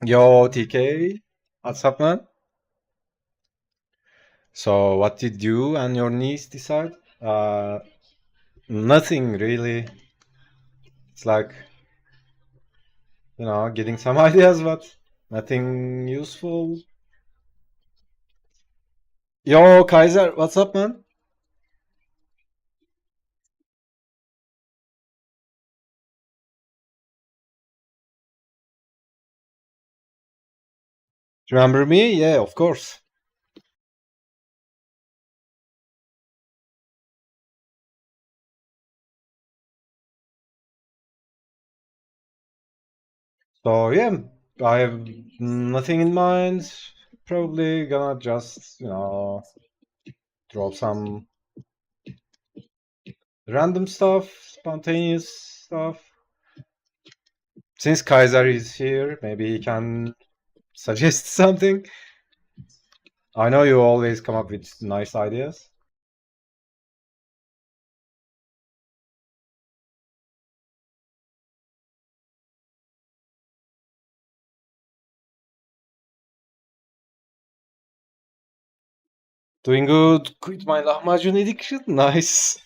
Yo, TK, what's up, man? So, what did you and your niece decide? Nothing really. It's like, getting some ideas, but nothing useful. Yo, Kaiser, what's up, man? Do you remember me? Yeah, of course. So, yeah, I have nothing in mind. Probably gonna just, drop some random stuff, spontaneous stuff. Since Kaiser is here, maybe he can suggest something. I know you always come up with nice ideas. Doing good. Quit my lahmacun addiction. Nice.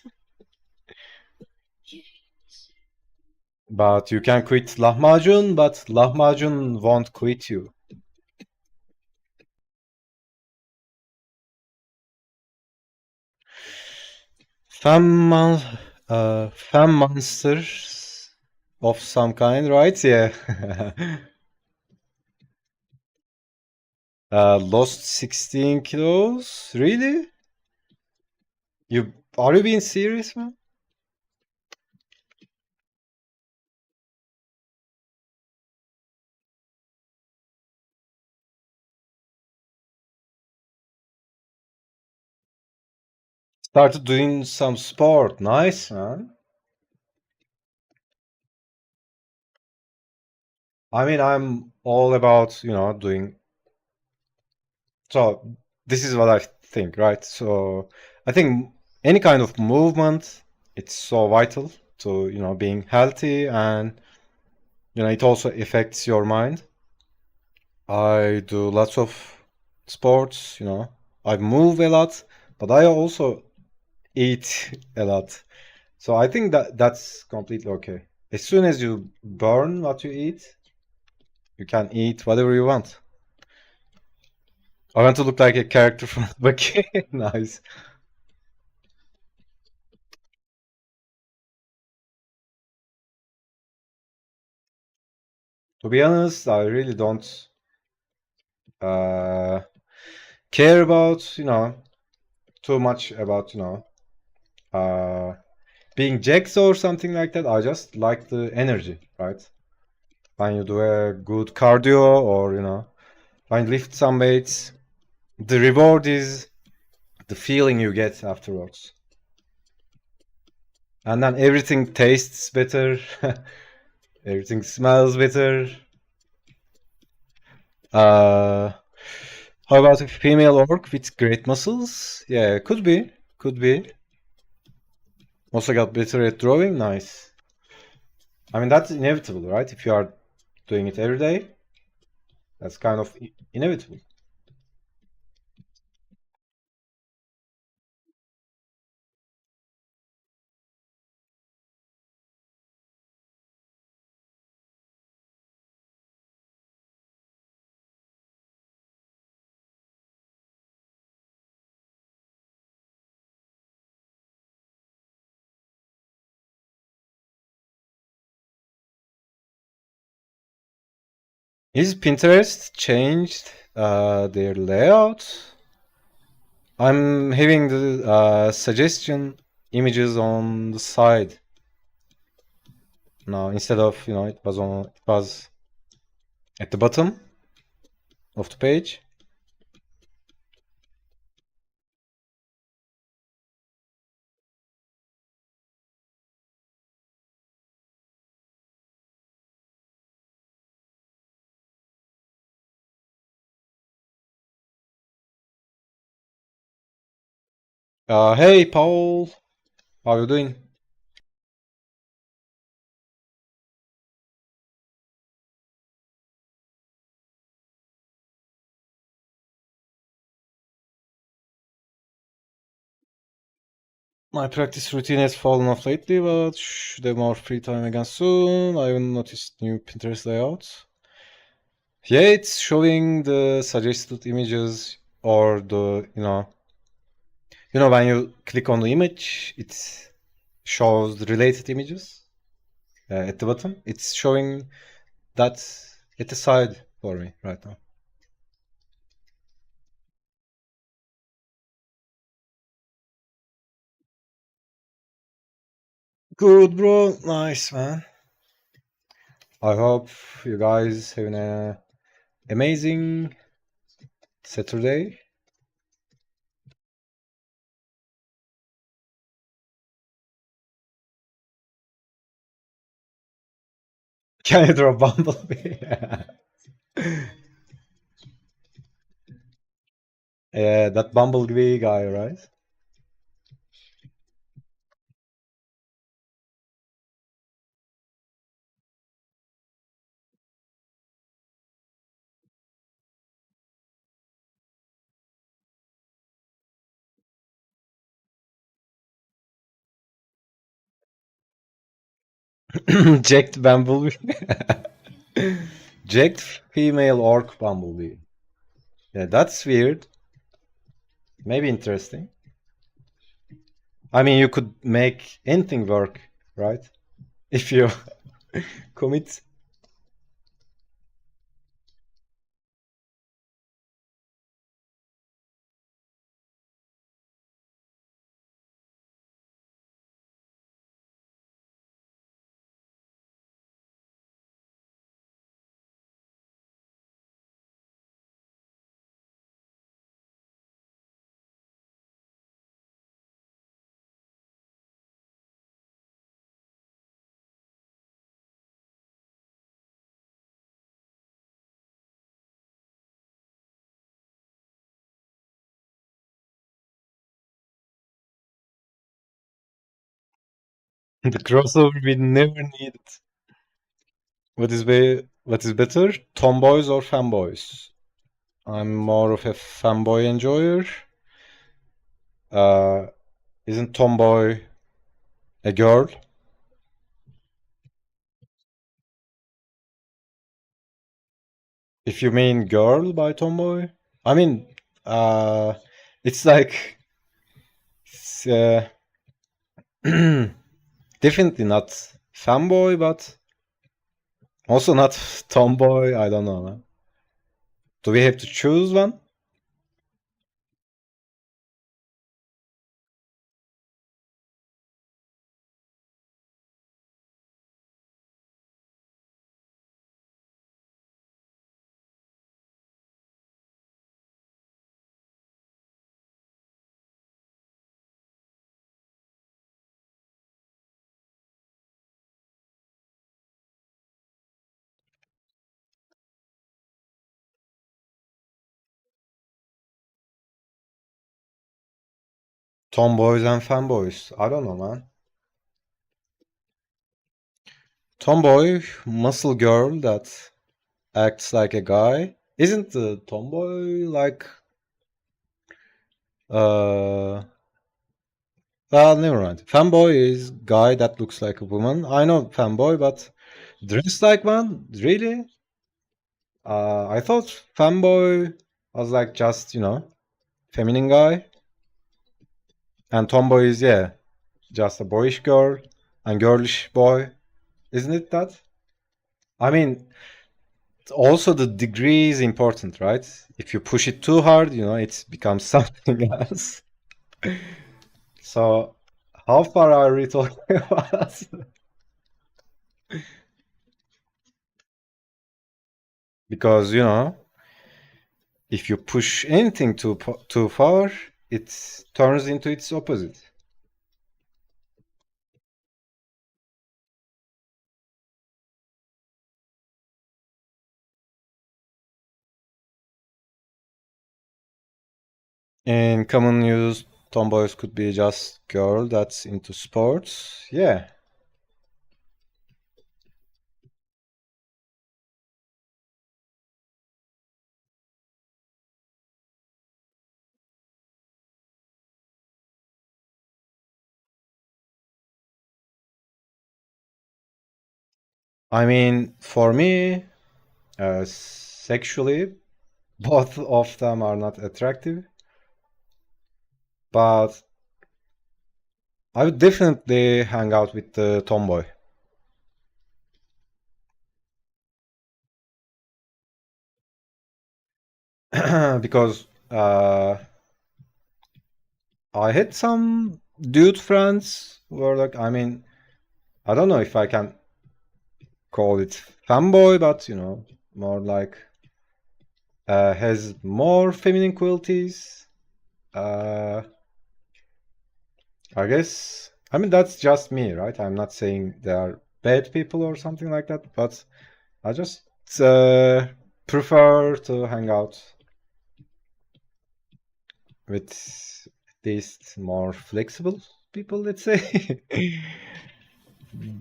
But you can quit lahmacun, but lahmacun won't quit you. Femme, femme monsters of some kind, right? Yeah. Lost 16 kilos? Really? Are you being serious, man? Started doing some sport. Nice, man. I mean, I'm all about, doing. So this is what I think, right? So I think any kind of movement, it's so vital to, being healthy, and, it also affects your mind. I do lots of sports, I move a lot, but I also eat a lot. So I think that that's completely okay. As soon as you burn what you eat, you can eat whatever you want. I want to look like a character from the book. Nice. To be honest, I really don't uh, care about, too much about, uh, being jacked or something like that. I just like the energy, right? When you do a good cardio, or, when you lift some weights, the reward is the feeling you get afterwards. And then everything tastes better, everything smells better. Uh, how about a female orc with great muscles? Yeah, could be, could be. Also got better at drawing. Nice. I mean, that's inevitable, right? If you are doing it every day, that's kind of inevitable. Is Pinterest changed their layout? I'm having the suggestion images on the side now, instead of, it was at the bottom of the page. Hey, Paul, how you doing? My practice routine has fallen off lately, but should have more free time again soon. I haven't noticed new Pinterest layouts. Yeah, it's showing the suggested images or the when you click on the image, it shows the related images at the bottom. It's showing that at the side for me right now. Good, bro. Nice, man. I hope you guys having a amazing Saturday. Can you draw Bumblebee? Yeah, that Bumblebee guy, right? Jacked Bumblebee. Jacked female orc Bumblebee. Yeah, that's weird. Maybe interesting. I mean, you could make anything work, right? If you commit. The crossover we never needed. What is better, tomboys or fanboys? I'm more of a fanboy enjoyer. Uh, isn't tomboy a girl? If you mean girl by tomboy, I mean, uh, it's like it's, definitely not fanboy, but also not tomboy. I don't know, man. Do we have to choose one? Tomboys and fanboys. I don't know, man. Tomboy, muscle girl that acts like a guy. Isn't the tomboy like uh well, never mind. Fanboy is guy that looks like a woman. I know fanboy, but dressed like one? Really? I thought fanboy was like just, feminine guy. And tomboy is, yeah, just a boyish girl and girlish boy. Isn't it that? I mean, also the degree is important, right? If you push it too hard, it becomes something else. So, how far are we talking about? Because, if you push anything too far, it turns into its opposite. In common use, tomboys could be just girl that's into sports. Yeah. I mean, for me, sexually, both of them are not attractive, but I would definitely hang out with the tomboy. Because I had some dude friends who were like, I mean, I don't know if I can call it fanboy, but more like has more feminine qualities. Uh, I guess, I mean, that's just me, right? I'm not saying they are bad people or something like that, but I just uh, prefer to hang out with at least more flexible people, let's say.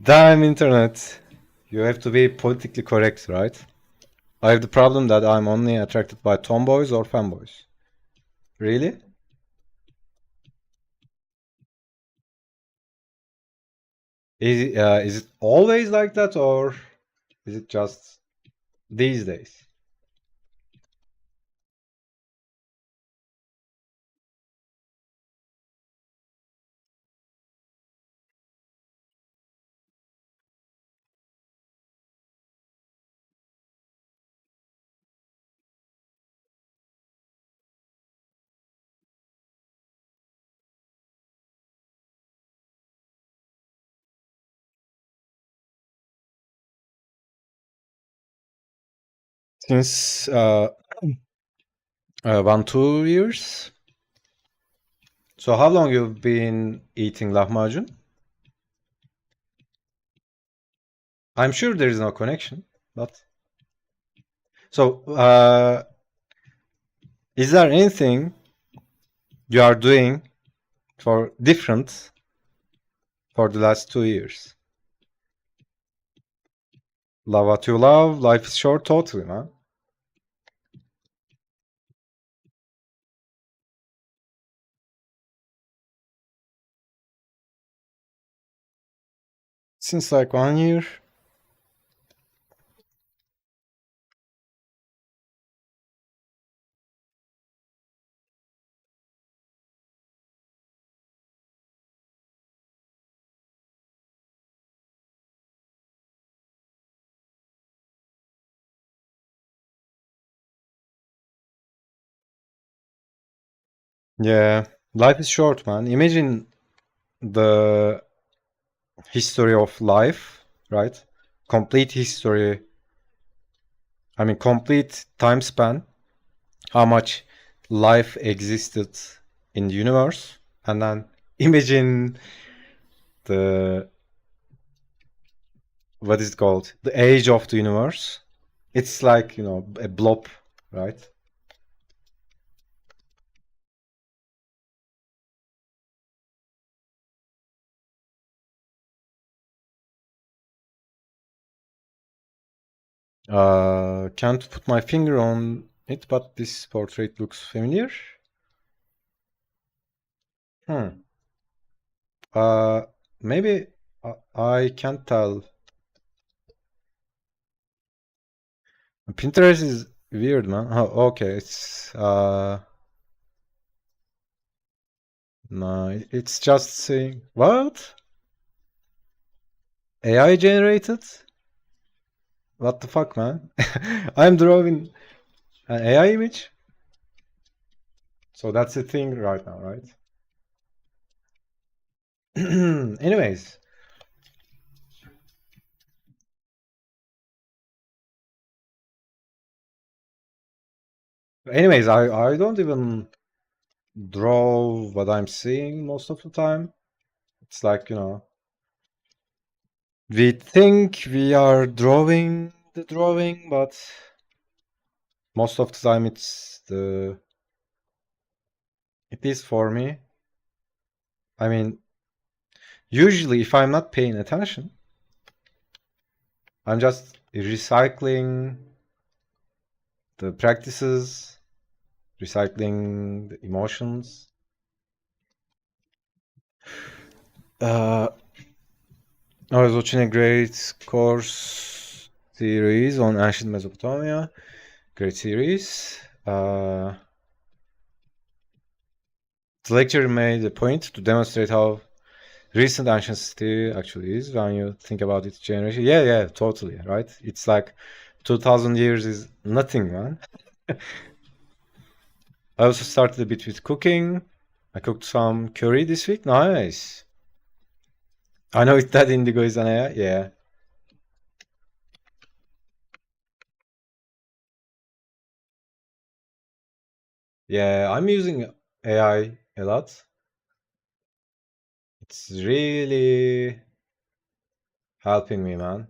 Damn internet. You have to be politically correct, right? I have the problem that I'm only attracted by tomboys or fanboys. Really? Is it always like that, or is it just these days? Since 1 2 years. So how long you've been eating lahmacun? I'm sure there is no connection, but so is there anything you are doing for different for the last 2 years? Love what you love. Life is short, totally, man. Since like 1 year. Yeah, life is short, man. Imagine the history of life, right? Complete history. I mean, complete time span. How much life existed in the universe, and then imagine the what is it called? The age of the universe. It's like a blob, right? Can't put my finger on it, but this portrait looks familiar. Hmm. Uh, maybe I can't tell. Pinterest is weird, man. Oh, okay. It's no, it's just saying what? AI generated? What the fuck, man? I'm drawing an AI image. So that's the thing right now, right? Anyways, I don't even draw what I'm seeing most of the time. It's like, we think we are drawing the drawing, but most of the time it is for me. I mean, usually if I'm not paying attention, I'm just recycling the practices, recycling the emotions. Uh, I was watching a great course series on ancient Mesopotamia. Great series. The lecture made a point to demonstrate how recent ancient city actually is when you think about its generation. Yeah, totally, right? It's like 2000 years is nothing, man. I also started a bit with cooking. I cooked some curry this week. Nice. I know it that Indigo is an AI. Yeah. Yeah, I'm using AI a lot. It's really helping me, man.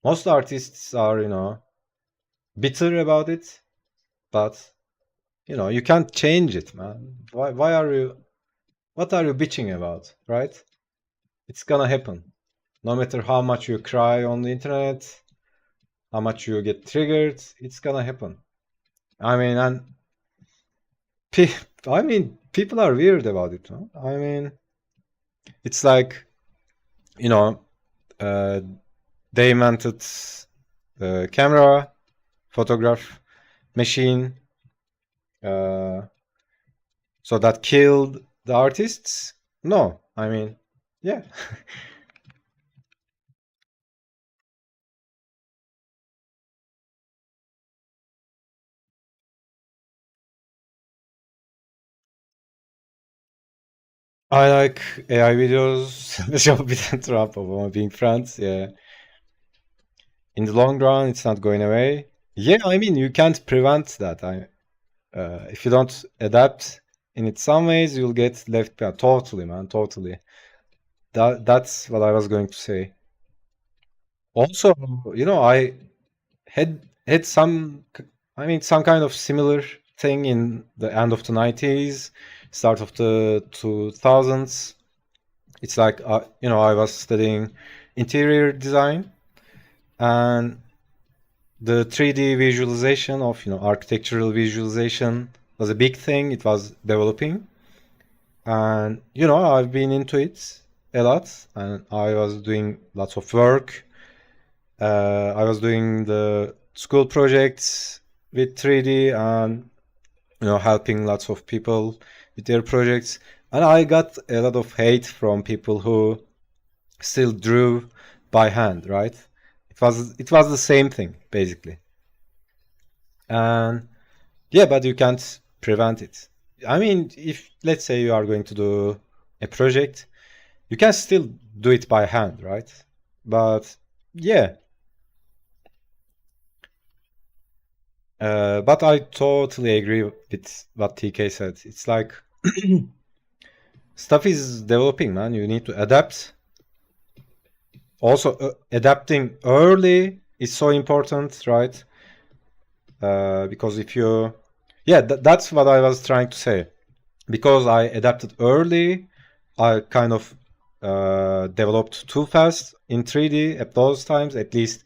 Most artists are, bitter about it, but you can't change it, man. Why are you what are you bitching about, right? It's gonna happen. No matter how much you cry on the internet, how much you get triggered, it's gonna happen. I mean, and pe- I mean, people are weird about it, huh? I mean, it's like, you know, uh, they invented the camera, photograph machine, uh, so that killed the artists. No, I mean, yeah. I like AI videos. Just with Trump Obama being friends. Yeah. In the long run, it's not going away. Yeah, I mean, you can't prevent that. If you don't adapt in it some ways, you'll get left behind. Totally, man. Totally. That's what I was going to say. Also, I had some kind of similar thing in the end of the 90s, start of the 2000s. It's like, I was studying interior design, and the 3D visualization of, architectural visualization was a big thing. It was developing, and I've been into it a lot, and I was doing lots of work. I was doing the school projects with 3D, and helping lots of people with their projects. And I got a lot of hate from people who still drew by hand, right? It was the same thing basically. And yeah, but you can't prevent it. I mean, if let's say you are going to do a project, you can still do it by hand, right? But yeah, but I totally agree with what TK said. It's like stuff is developing, man. You need to adapt. Also, adapting early is so important, right? Because if you, yeah, that's what I was trying to say. Because I adapted early, I kind of developed too fast in 3D at those times, at least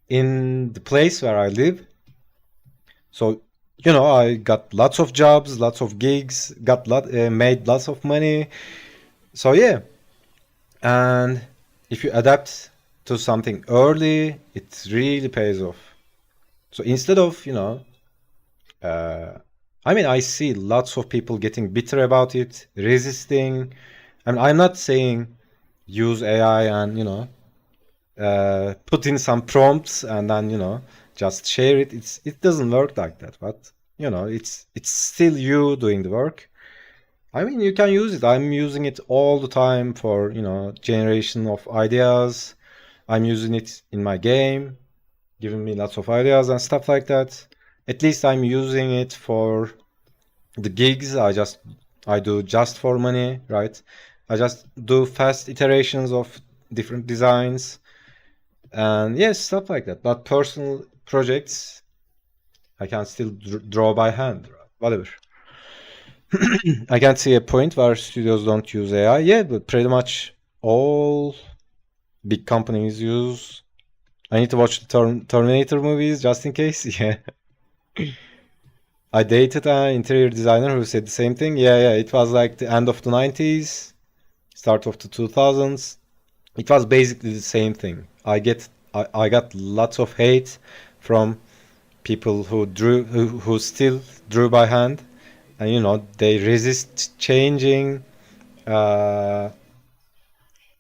in the place where I live. So, I got lots of jobs, lots of gigs, made lots of money. So yeah, and if you adapt to something early, it really pays off. So instead of, uh, I mean, I see lots of people getting bitter about it, resisting. I mean, I'm not saying use AI and, put in some prompts and then, just share it. It doesn't work like that. But, it's still you doing the work. I mean, you can use it. I'm using it all the time for, generation of ideas. I'm using it in my game, giving me lots of ideas and stuff like that. At least I'm using it for the gigs. I do just for money, right? I just do fast iterations of different designs and yes, stuff like that. But personal projects, I can still draw by hand, right? Whatever. I can't see a point where studios don't use AI. Yeah, but pretty much all big companies use. I need to watch the Terminator movies just in case. Yeah. I dated an interior designer who said the same thing. Yeah. It was like the end of the 90s, start of the 2000s. It was basically the same thing. I got lots of hate from people who still drew by hand, and they resist changing, uh,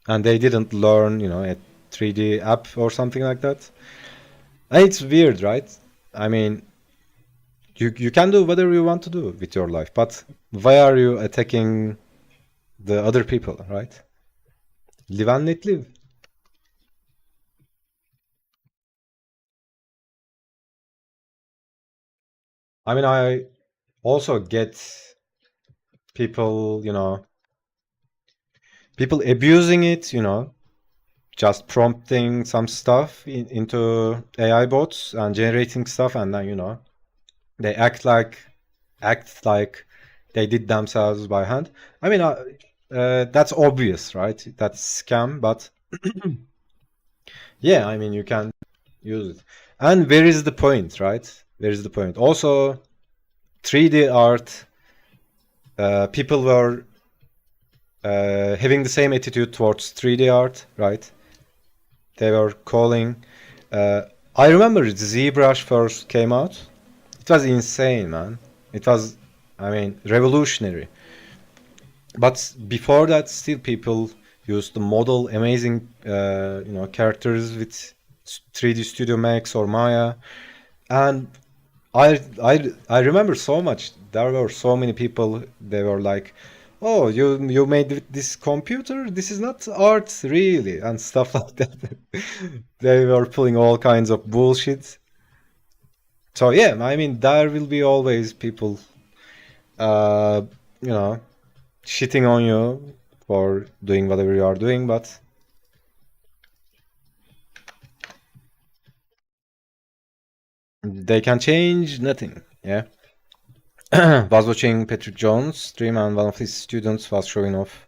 and they didn't learn a 3D app or something like that. And it's weird, right? I mean, you can do whatever you want to do with your life, but why are you attacking the other people, right? Live and let live. I mean, I also get people, people abusing it, just prompting some stuff into AI bots and generating stuff, and then they act like they did themselves by hand. I mean, that's obvious, right? That's scam, but yeah, I mean, you can use it. And where is the point, right? Where is the point? Also, 3D art, people were having the same attitude towards 3D art, right? They were calling. Uh, I remember ZBrush first came out. It was insane, man. It was, I mean, revolutionary. But before that, still people used to model amazing, characters with 3D Studio Max or Maya, and I remember so much. There were so many people. They were like, "Oh, you made this computer? This is not art, really," and stuff like that. They were pulling all kinds of bullshit. So yeah, I mean, there will be always people, uh, you know, shitting on you for doing whatever you are doing, but they can change nothing. Yeah. Was watching Patrick Jones stream, and one of his students was showing off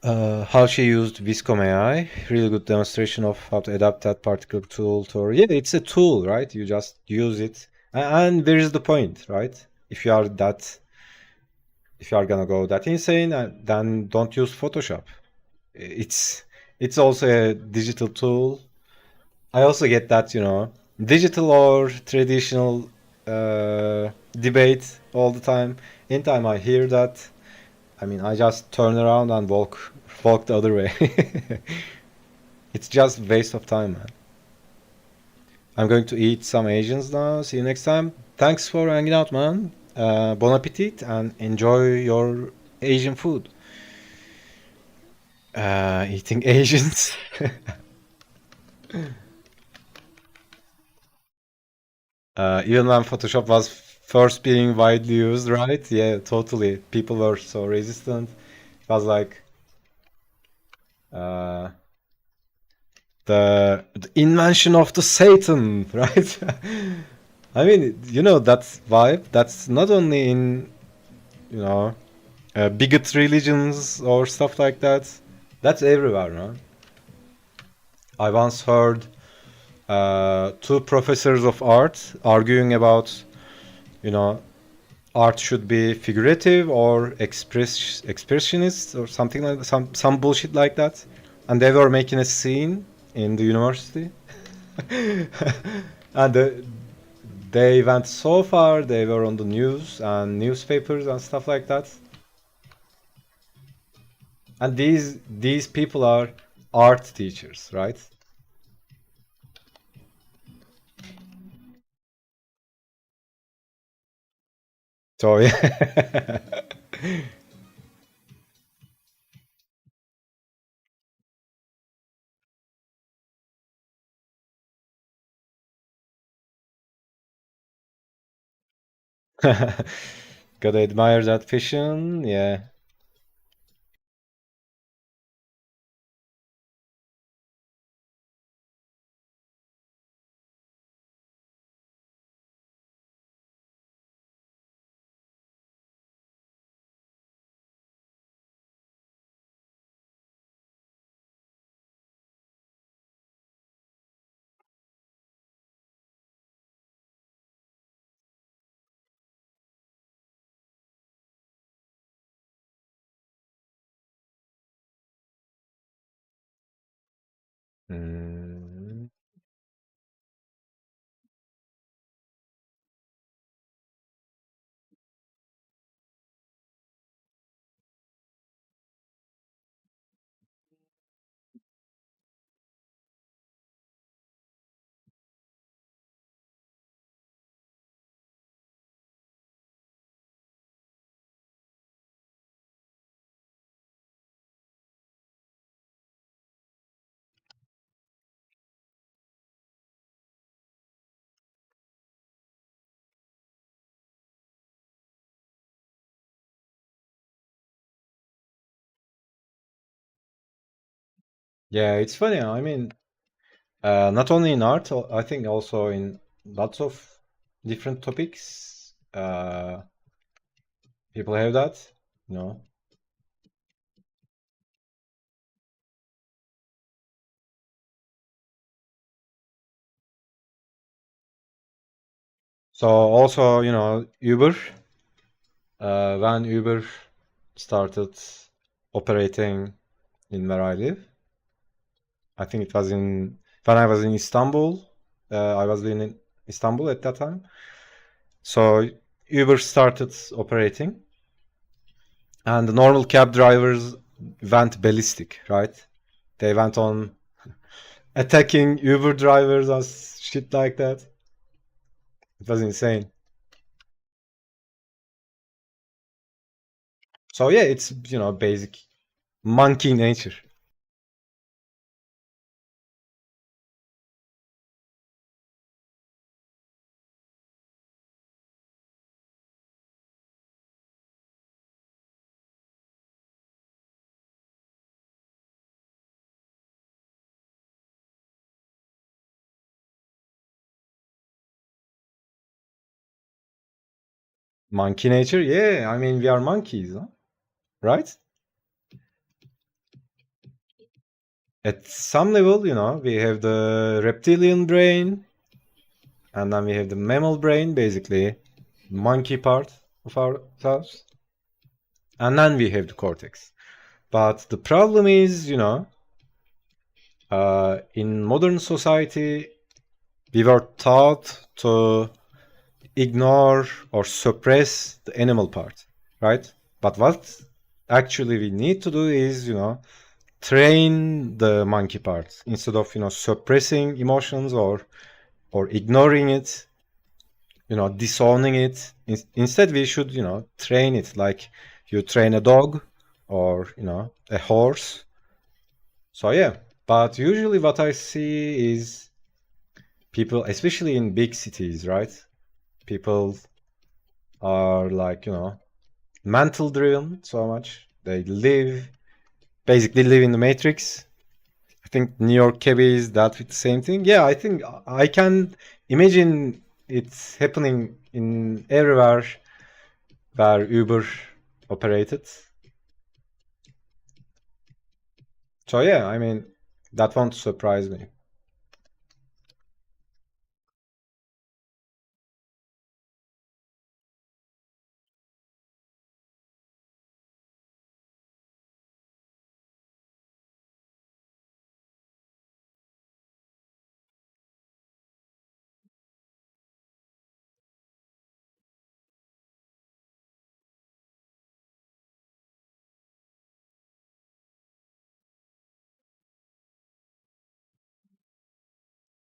how she used Viscom AI. Really good demonstration of how to adapt that particular tool to. Yeah, it's a tool, right? You just use it, and there is the point, right? If you are that, if you are gonna go that insane, then don't use Photoshop. It's it's also a digital tool. I also get that, digital or traditional debate all the time. Anytime I hear that, I mean, I just turn around and walk the other way. It's just waste of time, man. I'm going to eat some Asians now. See you next time. Thanks for hanging out, man. Bon appetit and enjoy your Asian food. Eating Asians. Even when Photoshop was first being widely used, right? Yeah, totally. People were so resistant. It was like uh, the invention of the Satan, right? I mean, that vibe. That's not only in you know bigot religions or stuff like that. That's everywhere, no? I once heard two professors of art arguing about, you know, art should be figurative or expressionist or something like some bullshit like that, and they were making a scene in the university, and they went so far. They were on the news and newspapers and stuff like that. And these people are art teachers, right? So yeah. Gotta admire that vision. Yeah. Mm. Yeah, it's funny. I mean, not only in art, I think also in lots of different topics, people have that, you know. So also, Uber, when Uber started operating in where I live, I think it was when I was in Istanbul. I was living in Istanbul at that time. So Uber started operating, and the normal cab drivers went ballistic, right? They went on attacking Uber drivers and shit like that. It was insane. So yeah, it's basic monkey nature. Monkey nature, yeah. I mean, we are monkeys, huh? Right? At some level, we have the reptilian brain, and then we have the mammal brain, basically, monkey part of ourselves, and then we have the cortex. But the problem is, in modern society, we were taught to ignore or suppress the animal part, right? But what actually we need to do is, train the monkey part instead of, suppressing emotions or ignoring it, disowning it. Instead, we should, train it like you train a dog or, a horse. So yeah, but usually what I see is people, especially in big cities, right? People are like, mental driven so much. They basically live in the matrix. I think New York cabbies that with the same thing. Yeah, I think I can imagine it's happening in everywhere where Uber operated. So yeah, I mean that won't surprise me.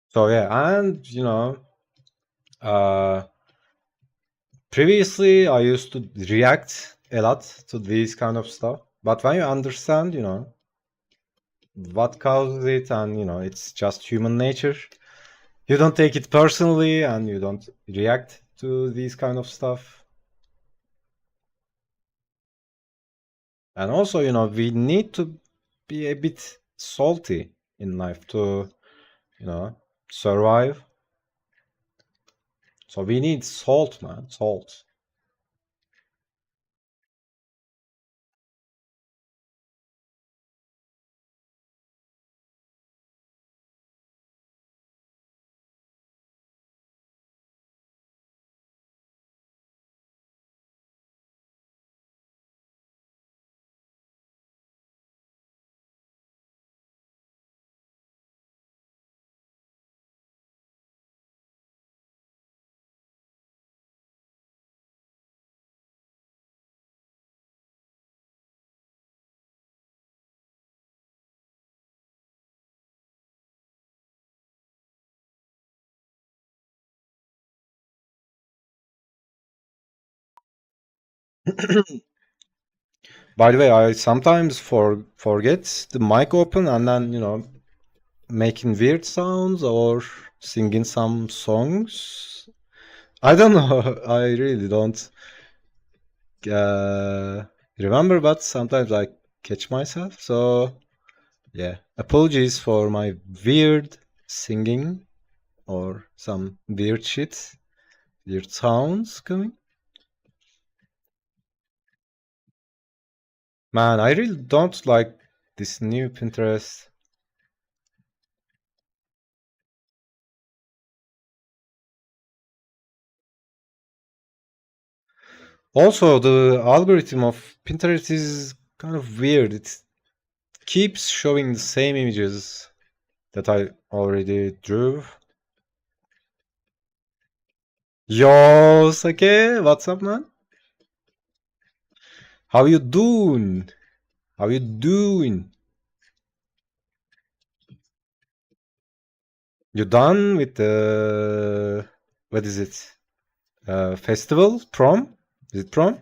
So yeah, and uh, previously I used to react a lot to these kind of stuff, but when you understand, what causes it, and it's just human nature, you don't take it personally and you don't react to these kind of stuff. And also, we need to be a bit salty in life to, you know, survive. So we need salt, man, salt. By the way, I sometimes forget the mic open and then, making weird sounds or singing some songs. I don't know. I really don't uh, remember, but sometimes I catch myself. So Yeah. Apologies for my weird singing or some weird shit, weird sounds coming. Man, I really don't like this new Pinterest. Also, the algorithm of Pinterest is kind of weird. It keeps showing the same images that I already drew. Yo, Sake, what's up, man? How you doing? How you doing? You done with the what is it? Festival? Prom? Is it prom?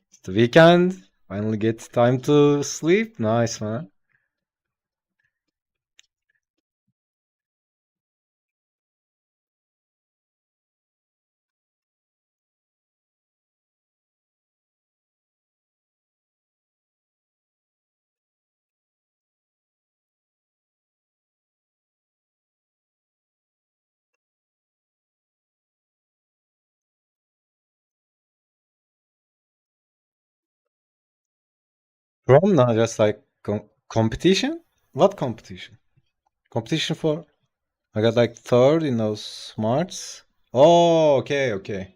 It's the weekend. Finally get time to sleep. Nice, man. Prom? Not just like competition? What competition? Competition for? I got like third in those smarts. Oh, okay, okay.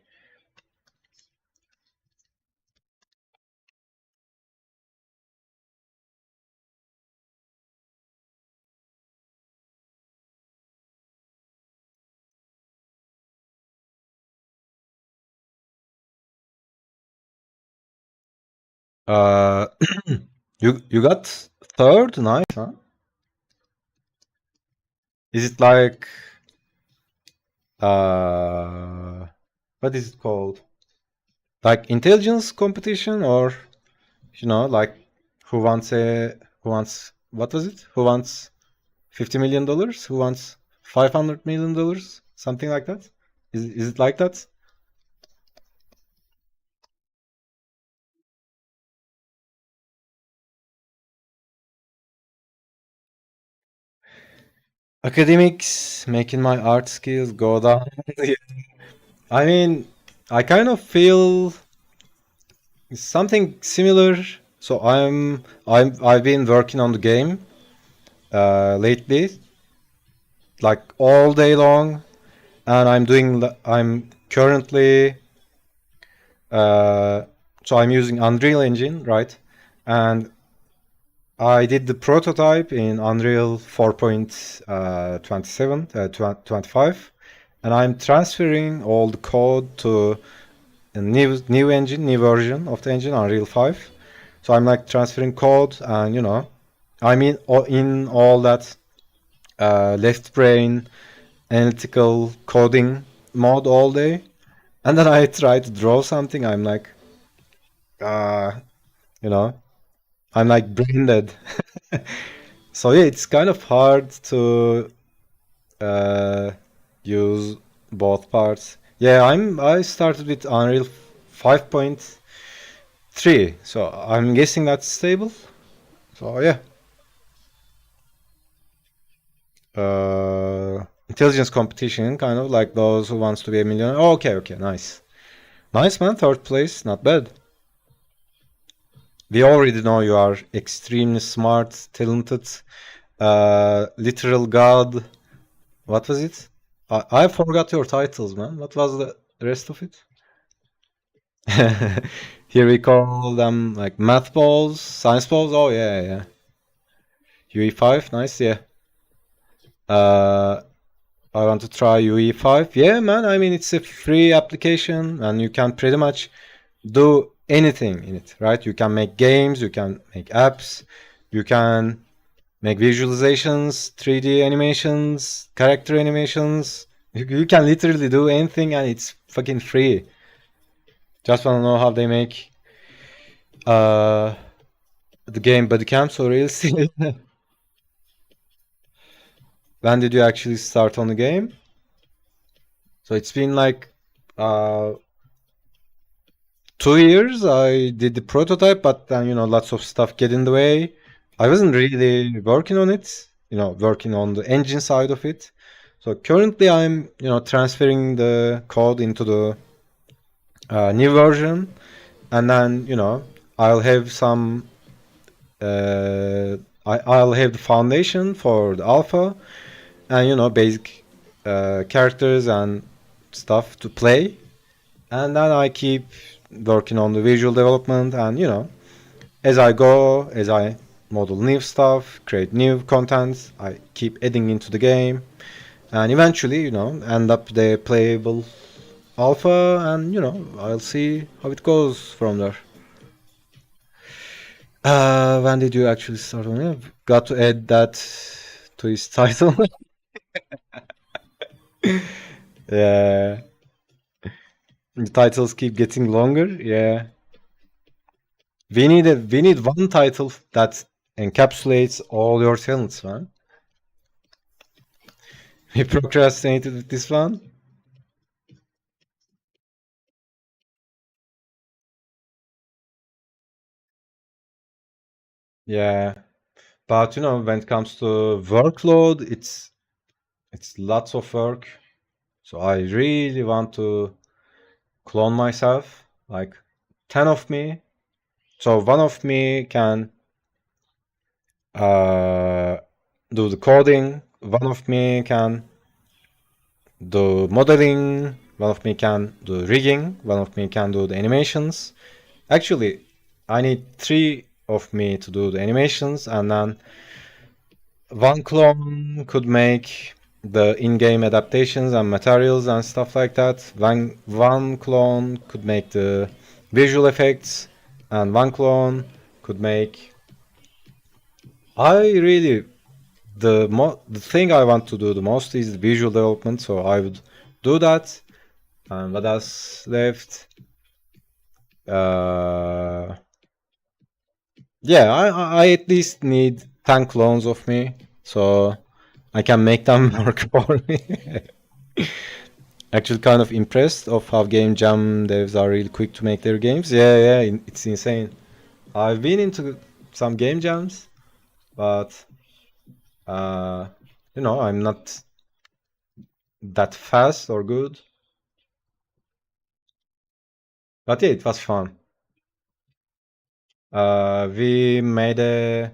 Uh, you got third? Nice, huh? Is it like uh, what is it called? Like intelligence competition, or like who wants what was it? Who wants $50 million? Who wants $500 million? Something like that. Is it like that? Academics making my art skills go down. I mean, I kind of feel something similar. So I've been working on the game lately, like all day long, and I'm currently uh, so I'm using Unreal Engine, right? And I did the prototype in Unreal 4.27, 25, and I'm transferring all the code to a new engine, new version of the engine, Unreal 5. So I'm like transferring code, and I mean, in all that left brain analytical coding mode all day, and then I try to draw something. I'm like, uh, you know, I'm like brain dead. So yeah, it's kind of hard to uh, use both parts. Yeah, I started with Unreal 5.3, so I'm guessing that's stable. So yeah, intelligence competition, kind of like those who wants to be a millionaire. Oh, okay, okay, nice, nice man, third place, not bad. We already know you are extremely smart, talented, literal god. What was it? I forgot your titles, man. What was the rest of it? Here we call them like math balls, science balls. Oh yeah, yeah. UE5, nice, yeah. Uh, I want to try UE5. Yeah, man. I mean, it's a free application, and you can pretty much do anything in it, right? You can make games, you can make apps, you can make visualizations, 3D animations, character animations. You can literally do anything, and it's fucking free. Just want to know how they make uh, the game body cam so real. When did you actually start on the game? So it's been like uh, 2 years. I did the prototype, but then lots of stuff get in the way. I wasn't really working on it, working on the engine side of it. So currently I'm, transferring the code into the new version, and then, I'll have some, I'll have the foundation for the alpha, and, basic characters and stuff to play. And then I keep working on the visual development, and, as I go, as I model new stuff, create new content, I keep adding into the game, and eventually, end up the playable alpha, and I'll see how it goes from there. When did you actually start on it? Got to add that to his title. Yeah, the titles keep getting longer. Yeah, we need one title that encapsulates all your talents, man. We procrastinated with this one. Yeah, but when it comes to workload, it's lots of work. So I really want to clone myself, like 10 of me. So one of me can uh, do the coding, one of me can do modeling, one of me can do rigging, one of me can do the animations. Actually, I need three of me to do the animations, and then one clone could make the in-game adaptations and materials and stuff like that. One clone could make the visual effects, and one clone could make. I really the thing I want to do the most is visual development, so I would do that. And what else left? Uh, yeah, I at least need 10 clones of me, so I can make them work for me. Actually, kind of impressed of how Game Jam devs are really quick to make their games. Yeah, yeah, it's insane. I've been into some game jams, but uh, I'm not that fast or good. But yeah, it was fun. We made a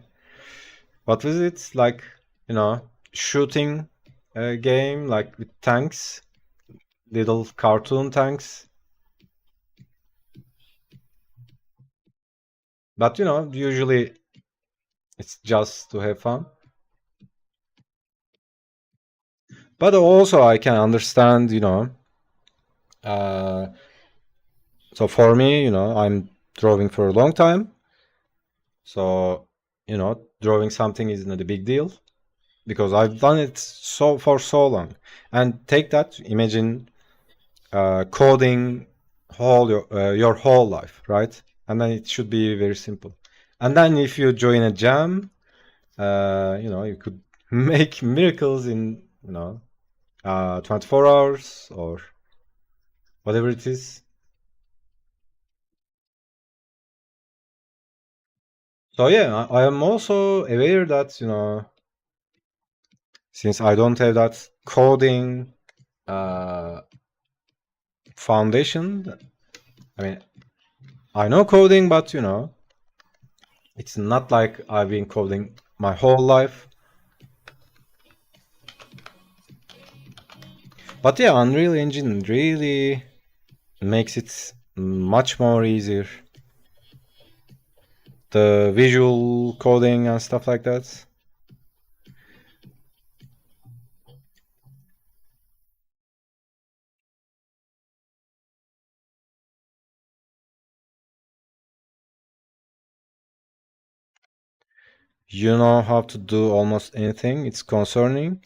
what was it like? You know, shooting game like with tanks, little cartoon tanks. But usually it's just to have fun. But also I can understand, uh, so for me, I'm drawing for a long time. So, drawing something isn't a big deal because I've done it for so long. And take that, imagine coding your whole life, right? And then it should be very simple. And then if you join a jam, you could make miracles in 24 hours or whatever it is. So yeah, I am also aware that since I don't have that coding uh, foundation, I mean I know coding, but it's not like I've been coding my whole life. But yeah, Unreal Engine really makes it much more easier. The visual coding and stuff like that. You know how to do almost anything. It's concerning.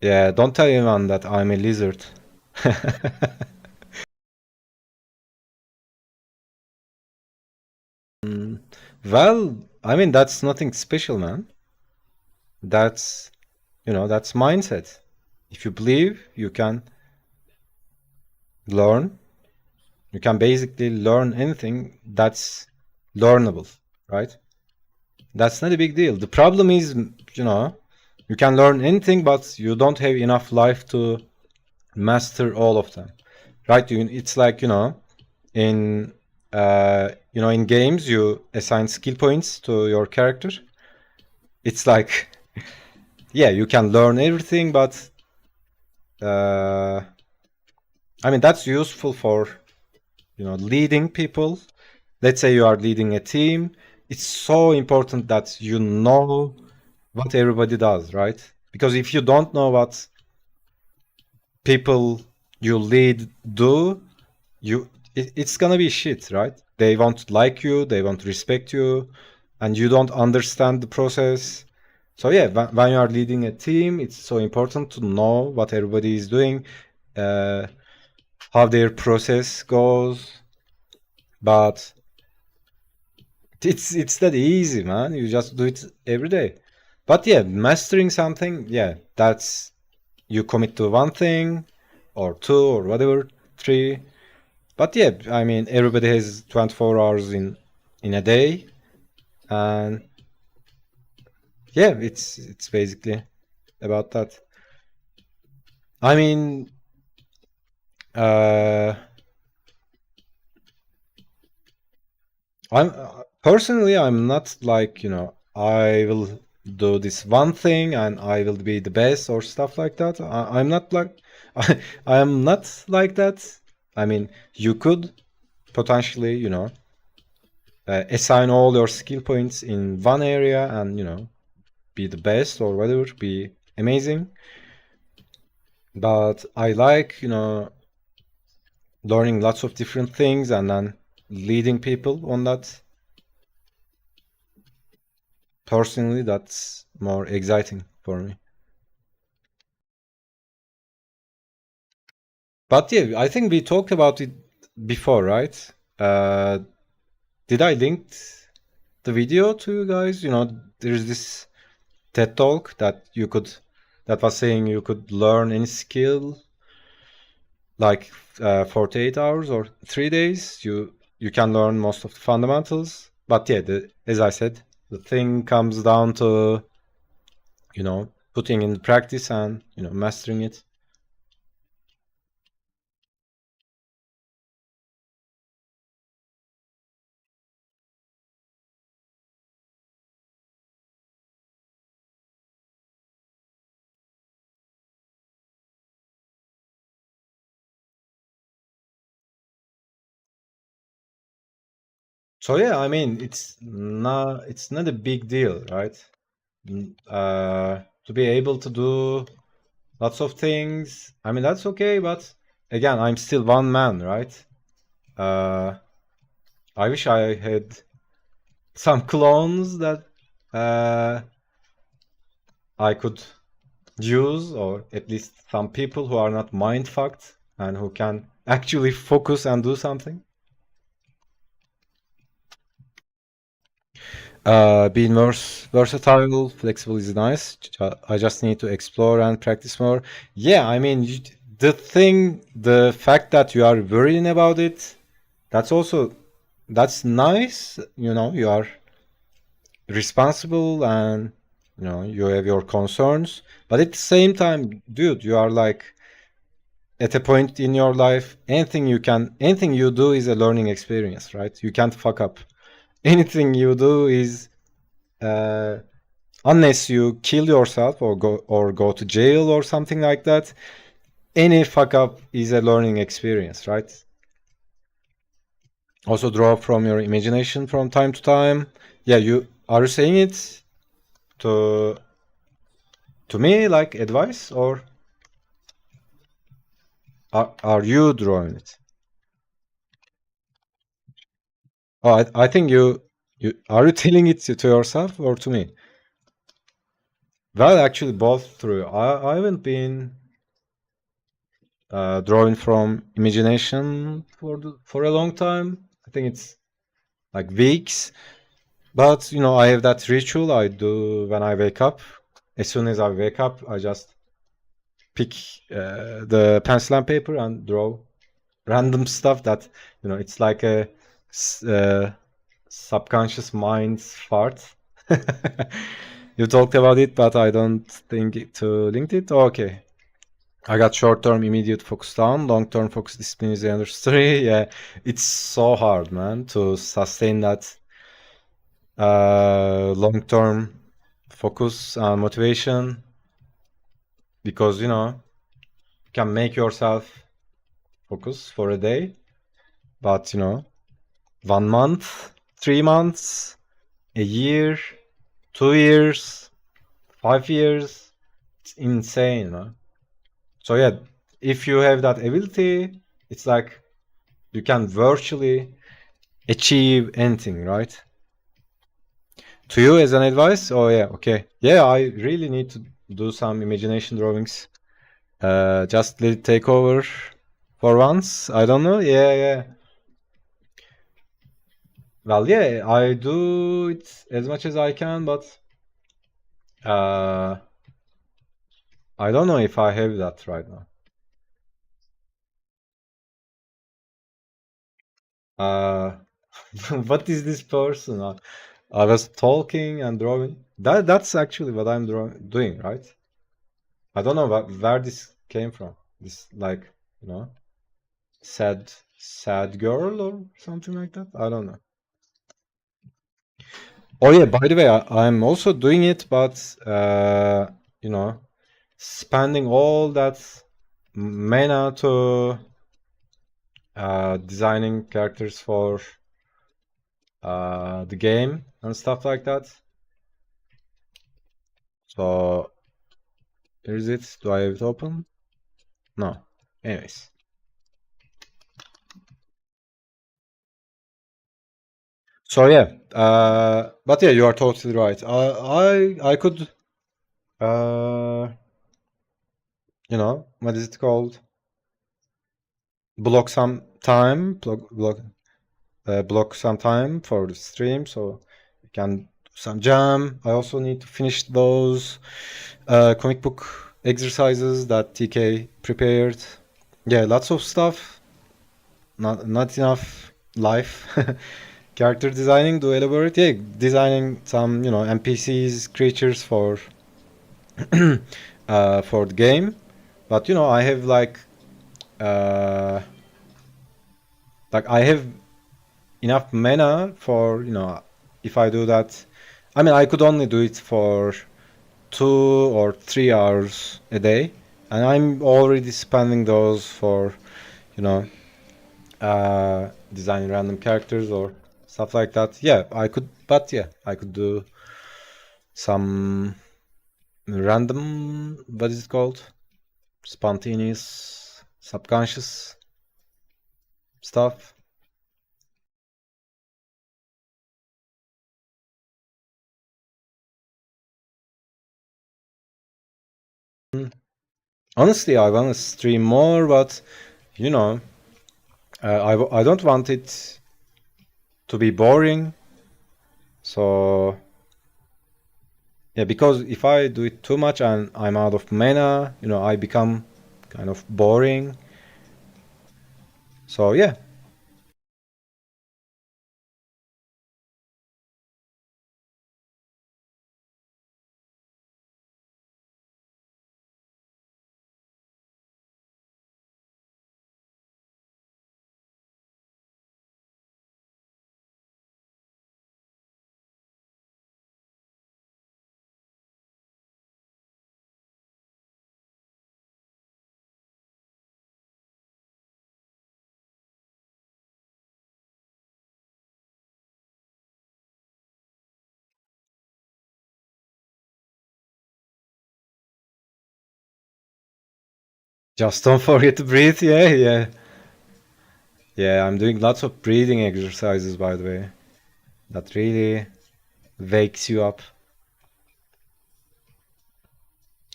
Yeah, don't tell anyone that I'm a lizard. Mm, well, I mean that's nothing special, man. That's that's mindset. If you believe you can learn, you can basically learn anything that's learnable, right? That's not a big deal. The problem is, you can learn anything, but you don't have enough life to master all of them, right? It's like, in in games you assign skill points to your character. It's like, yeah, you can learn everything, but I mean, that's useful for, leading people. Let's say you are leading a team. It's so important that you know what everybody does, right? Because if you don't know what people you lead do, it's gonna be shit, right? They won't like you, they won't respect you, and you don't understand the process. So yeah, when you are leading a team, it's so important to know what everybody is doing, how their process goes. But it's not easy, man. You just do it every day. But yeah, mastering something, yeah, that's, you commit to one thing or two or whatever, three. But yeah, I mean, everybody has 24 hours in a day, and yeah, it's basically about that. I mean, uh, I'm personally, I'm not like, I will do this one thing and I will be the best or stuff like that. I'm not like, I am not like that. I mean, you could potentially, assign all your skill points in one area and, be the best or whatever, be amazing. But I like, learning lots of different things and then leading people on that. Personally, that's more exciting for me. But yeah, I think we talked about it before, right? Uh, did I link the video to you guys? There's this TED talk that was saying you could learn any skill like 48 hours or 3 days. You can learn most of the fundamentals. But yeah, as I said, the thing comes down to, putting in practice and, mastering it. So yeah, I mean, it's not a big deal, right? To be able to do lots of things, I mean, that's okay, but again, I'm still one man, right? Uh, I wish I had some clones that I could use, or at least some people who are not mind fucked and who can actually focus and do something. Being more versatile, flexible is nice. I just need to explore and practice more. Yeah, I mean, the fact that you are worrying about it, that's nice. You are responsible and, you have your concerns. But at the same time, dude, you are like at a point in your life, anything you do is a learning experience, right? You can't fuck up. Anything you do is, uh, unless you kill yourself or go to jail or something like that, any fuck up is a learning experience, right? Also draw from your imagination from time to time. Yeah, you saying it to me like advice, or are you drawing it? Oh, I think you are you telling it to yourself or to me? Well, actually, both through. I haven't been drawing from imagination for a long time. I think it's like weeks. But I have that ritual I do when I wake up. As soon as I wake up, I just pick the pencil and paper and draw random stuff that it's like a subconscious mind fart. You talked about it, but I don't think to link it. Okay. I got short-term immediate focus down, long-term focus discipline is another story. Yeah, it's so hard, man, to sustain that long-term focus and motivation because you can make yourself focus for a day, but 1 month, 3 months, a year, 2 years, 5 years, it's insane, man. So yeah, if you have that ability, it's like you can virtually achieve anything, right? To you as an advice? Oh yeah, okay. Yeah, I really need to do some imagination drawings. Just let it take over for once. I don't know. Yeah, yeah. Well, yeah, I do it as much as I can, but uh, I don't know if I have that right now. Uh, what is this person? I was talking and drawing. That's actually what I'm doing, right? I don't know where this came from. This like, you know, sad girl or something like that. I don't know. Oh yeah, by the way, I'm also doing it, but you know, spending all that mana to designing characters for the game and stuff like that. So here is it. Do I have it open? No. Anyways. So yeah, but yeah, you are totally right. I could, uh, what is it called? Block some time, block some time for the stream, so we can do some jam. I also need to finish those comic book exercises that TK prepared. Yeah, lots of stuff. Not enough life. Character designing, do elaborate. Yeah, designing some NPCs, creatures for the game. But I have uh, like I have enough mana for if I do that. I mean, I could only do it for 2 or 3 hours a day, and I'm already spending those for you know designing random characters or stuff like that. Yeah, I could, but yeah, I could do some random, what is it called? Spontaneous, subconscious stuff. Honestly, I want to stream more, but you know, I don't want it to be boring. So yeah, because if I do it too much and I'm out of mana, I become kind of boring. So yeah. Just don't forget to breathe. Yeah, yeah. Yeah, I'm doing lots of breathing exercises, by the way. That really wakes you up.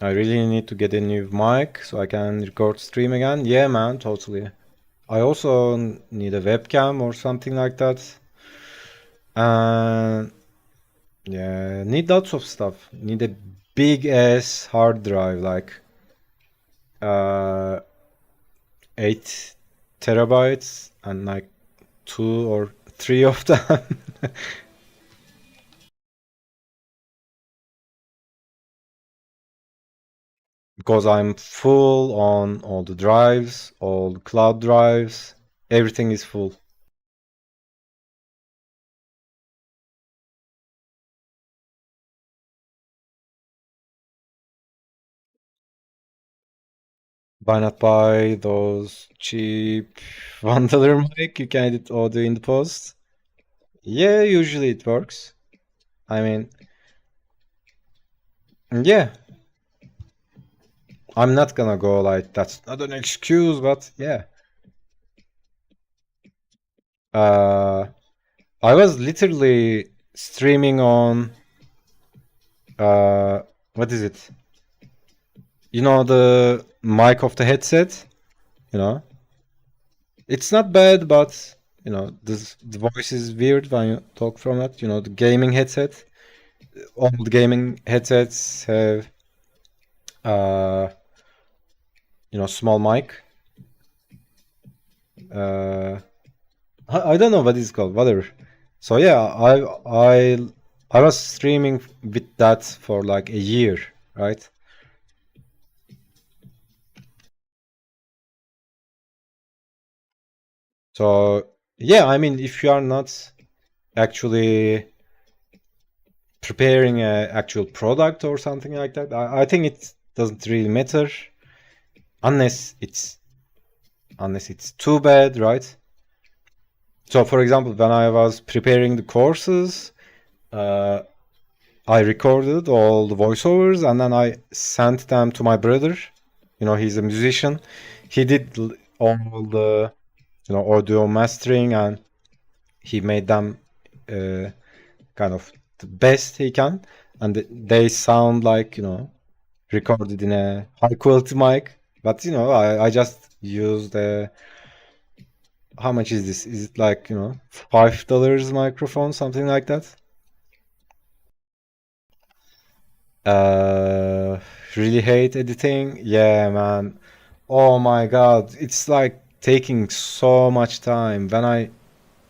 I really need to get a new mic so I can record stream again. Yeah, man, totally. I also need a webcam or something like that. And yeah, need lots of stuff. Need a big ass hard drive, like uh 8 terabytes and like 2 or 3 of them. because I'm full on all the drives, all the cloud drives, everything is full. Why not buy those cheap $1 mic? You can edit audio in the post. Yeah, usually it works. I mean, yeah, I'm not gonna go like that's not an excuse, but yeah. Uh, I was literally streaming on uh, what is it? You know, the mic of the headset. You know, it's not bad, but the voice is weird when you talk from it. You know, the gaming headset. All the gaming headsets have uh, small mic. Uh, I don't know what it's called, whatever. So yeah, I was streaming with that for like a year, right? So yeah, I mean, if you are not actually preparing a actual product or something like that, I think it doesn't really matter unless it's too bad, right? So for example, when I was preparing the courses, uh, I recorded all the voiceovers and then I sent them to my brother. You know, he's a musician. He did all the audio mastering, and he made them uh, kind of the best he can, and they sound like recorded in a high quality mic. But I just used a how much is this? Is it like $5 microphone, something like that? Uh, really hate editing. Yeah, man. Oh my God, it's like taking so much time when I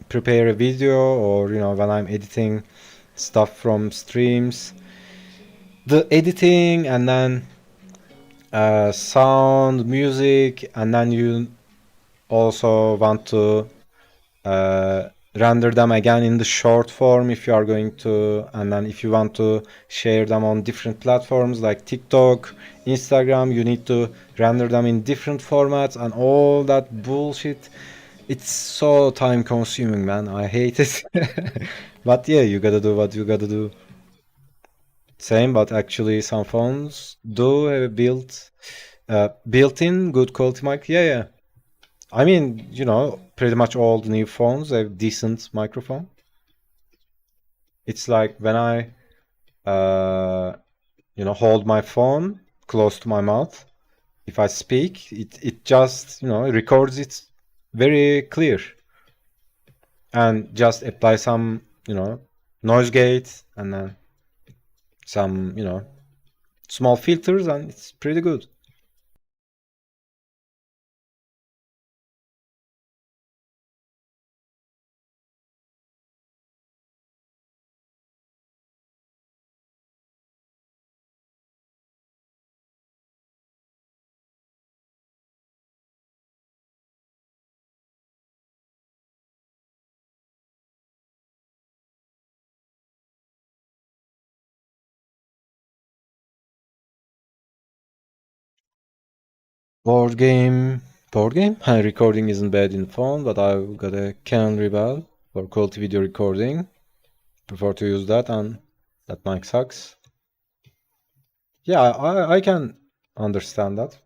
prepare a video or when I'm editing stuff from streams. The editing and then sound, music, and then you also want to uh, render them again in the short form if you are going to, and then if you want to share them on different platforms like TikTok, Instagram, you need to render them in different formats and all that bullshit. It's so time consuming, man. I hate it. But yeah, you gotta do what you gotta do. Same, but actually some phones do have a built-in good quality mic. Yeah, yeah. I mean, pretty much all the new phones have decent microphone. It's like when I, uh, hold my phone close to my mouth. If I speak, it just, records it very clear and just apply some, noise gate and then some, small filters and it's pretty good. Board game. Board game? Recording isn't bad in phone, but I've got a Canon Rebel for quality video recording. Prefer to use that, and that mic sucks. Yeah, I can understand that.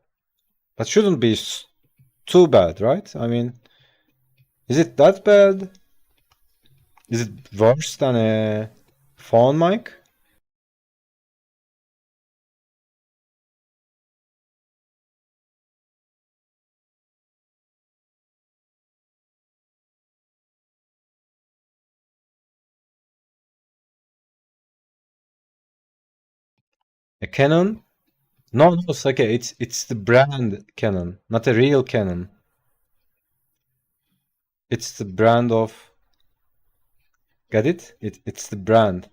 But shouldn't be too bad, right? I mean, is it that bad? Is it worse than a phone mic? A Canon? No, no, Sake, it's the brand Canon, not a real Canon. It's the brand of. Get it? It's the brand.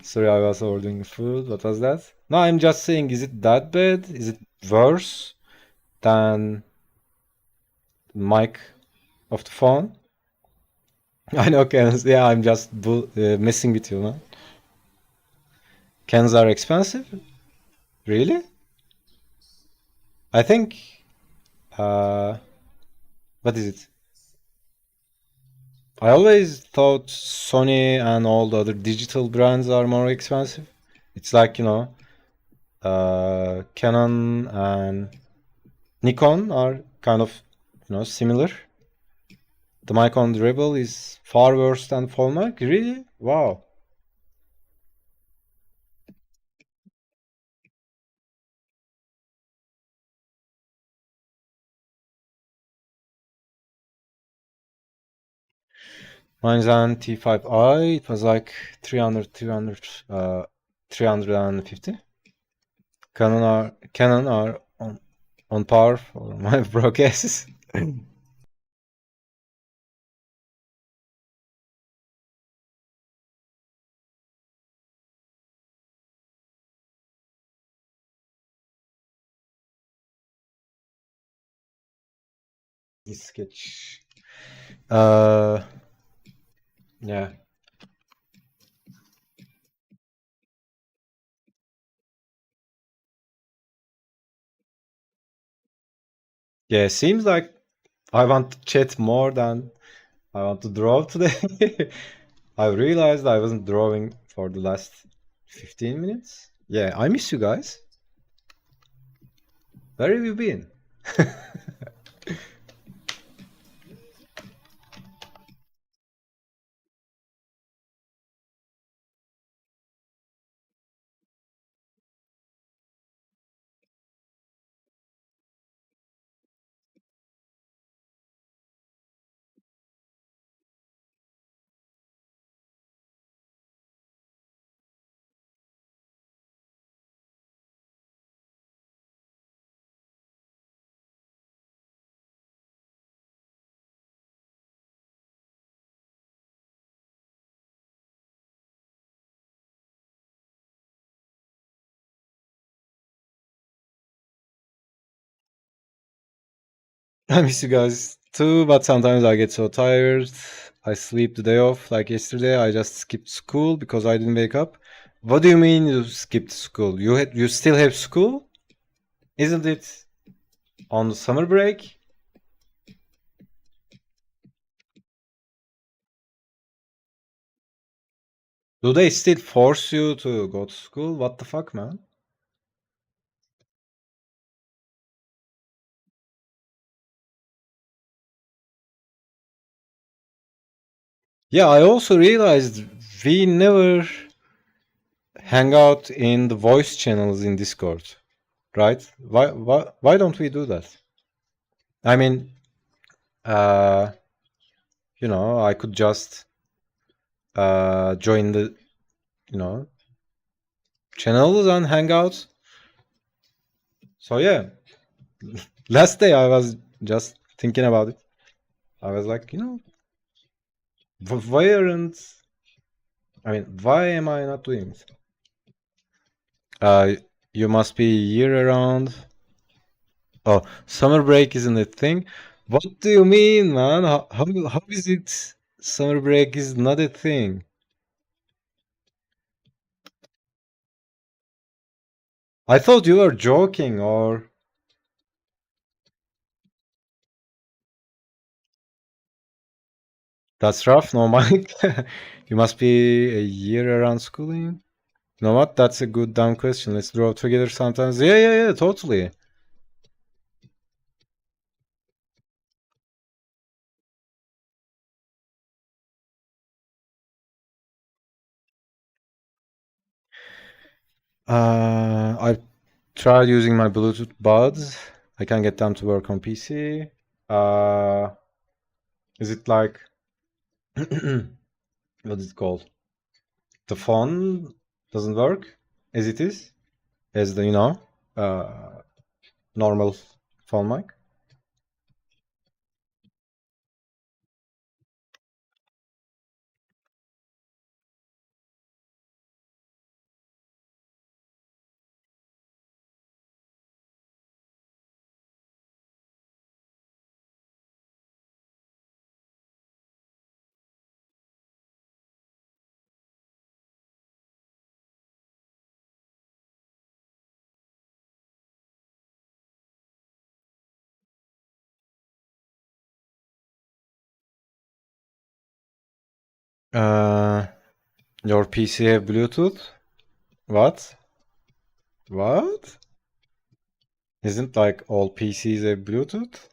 Sorry, I was ordering food. What was that? No, I'm just saying, is it that bad? Is it worse than mic of the phone? I know cans. Yeah, I'm just messing with you, man. Cans are expensive? Really? I think. Uh, what is it? I always thought Sony and all the other digital brands are more expensive. It's like, Canon and Nikon are kind of, similar. The Nikon Rebel is far worse than Polmark. Really? Wow. Mine's an T5i. It was like 350. Canon are on par for my Pro cases. This sketch. Uh, yeah. Yeah, seems like I want to chat more than I want to draw today. I realized I wasn't drawing for the last 15 minutes. Yeah, I miss you guys. Where have you been? I miss you guys too, but sometimes I get so tired. I sleep the day off. Like yesterday, I just skipped school because I didn't wake up. What do you mean you skipped school? You still have school? Isn't it on the summer break? Do they still force you to go to school? What the fuck, man? Yeah, I also realized we never hang out in the voice channels in Discord, right? Why don't we do that? I mean, uh, I could just join the, you know, channels and hangouts. So yeah, last day I was just thinking about it. I was like, why aren't why am I not doing it? Uh, you must be year around. Oh, summer break isn't a thing. What do you mean, man? How is it? Summer break is not a thing. I thought you were joking, or that's rough. No, Mike. You must be a year around schooling. You know what? That's a good dumb question. Let's draw together sometimes. Yeah, yeah, yeah, totally. I tried using my Bluetooth buds. I can't get them to work on PC. Uh, is it like what is it called? The phone doesn't work as it is, as the uh, normal phone mic. Uh, your PC have Bluetooth? What? What? Isn't like all PCs have Bluetooth?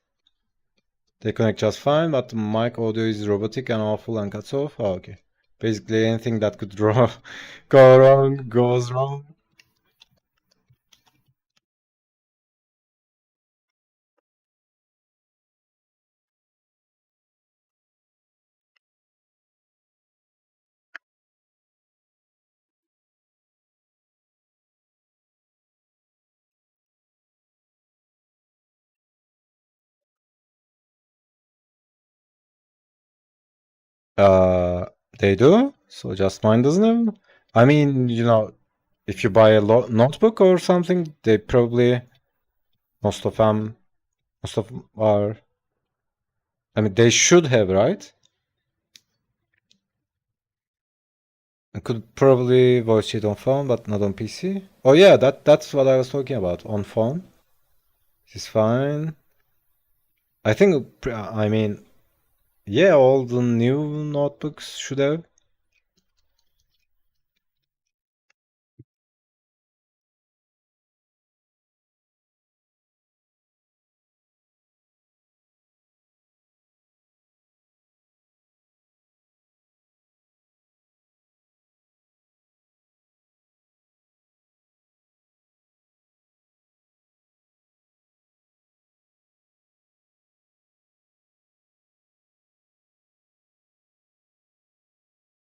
They connect just fine, but the mic audio is robotic and awful and cuts off. Oh, okay. Basically anything that could go wrong goes wrong. Uh, they do. So just mine doesn't have. I mean, if you buy a notebook or something, they probably most of them are. I mean, they should have, right? I could probably voice chat on phone, but not on PC. Oh yeah, that's what I was talking about on phone. It's fine. I think. I mean, yeah, all the new notebooks should have.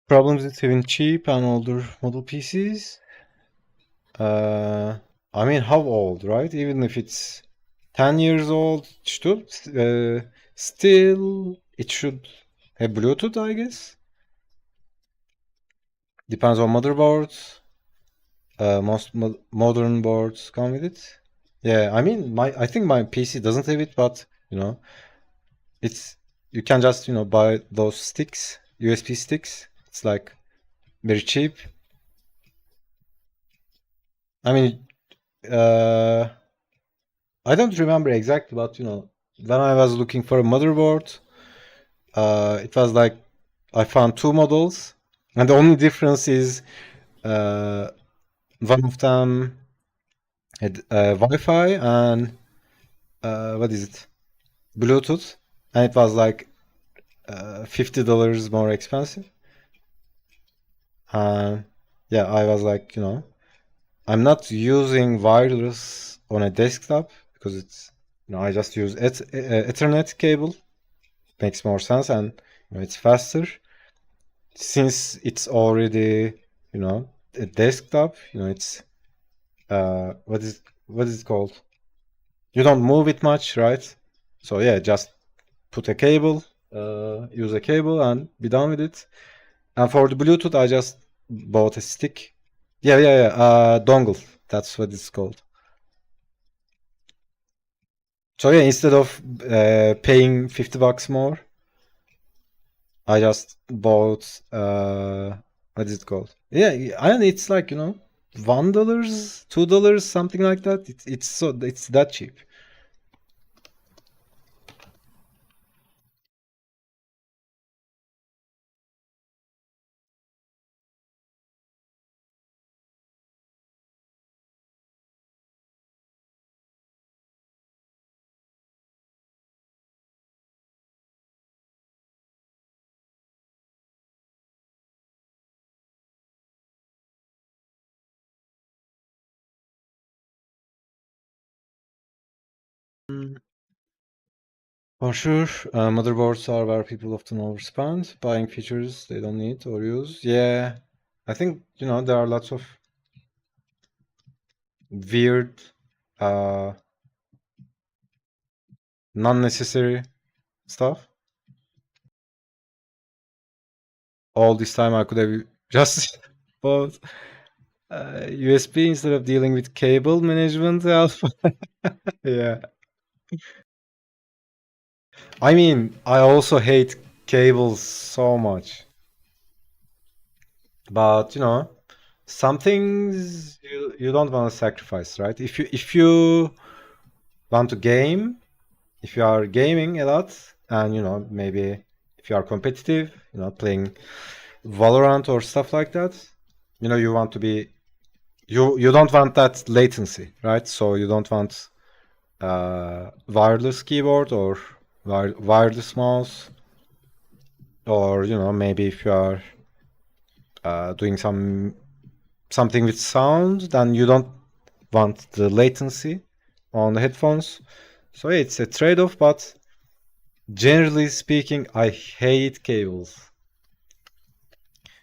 Problems with having cheap and older model PCs. Uh, I mean, how old, right? Even if it's 10 years old, still it should have Bluetooth, I guess. Depends on motherboards. Most modern boards come with it. Yeah, I mean, I think my PC doesn't have it, but it's you can just buy those sticks, USB sticks. It's like very cheap. I mean, uh, I don't remember exactly, but when I was looking for a motherboard, it was like I found two models, and the only difference is uh, one of them had Wi-Fi and what is it? Bluetooth, and it was like $50 more expensive. And yeah, I was like, I'm not using wireless on a desktop because it's, I just use Ethernet cable. Makes more sense and it's faster. Since it's already, a desktop, it's what is it called? You don't move it much, right? So yeah, just put a cable, use a cable and be done with it. And for the Bluetooth, I just bought a stick. Yeah, yeah, yeah. Dongle. That's what it's called. So yeah, instead of paying $50 more, I just bought what is it called? Yeah, and it's like $1, $2, something like that. It's that cheap. Mm. For sure, motherboards are where people often overspend, buying features they don't need or use. Yeah, I think there are lots of weird, uh, non-necessary stuff. All this time I could have just bought USB instead of dealing with cable management. Yeah. I mean, I also hate cables so much. But some things you don't want to sacrifice, right? If you want to game, if you are gaming a lot, and maybe if you are competitive, playing Valorant or stuff like that, you know, you want to be you don't want that latency, right? So you don't want wireless keyboard or wireless mouse, or you know, maybe if you are doing something with sound, then you don't want the latency on the headphones. So it's a trade-off, but generally speaking, I hate cables.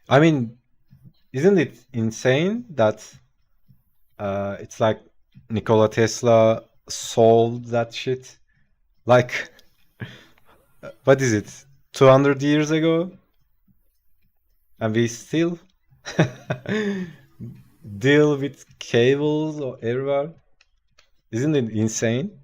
I mean, isn't it insane that it's like Nikola Tesla solved that shit? Like, what is it? 200 years ago? And we still deal with cables everywhere? Isn't it insane?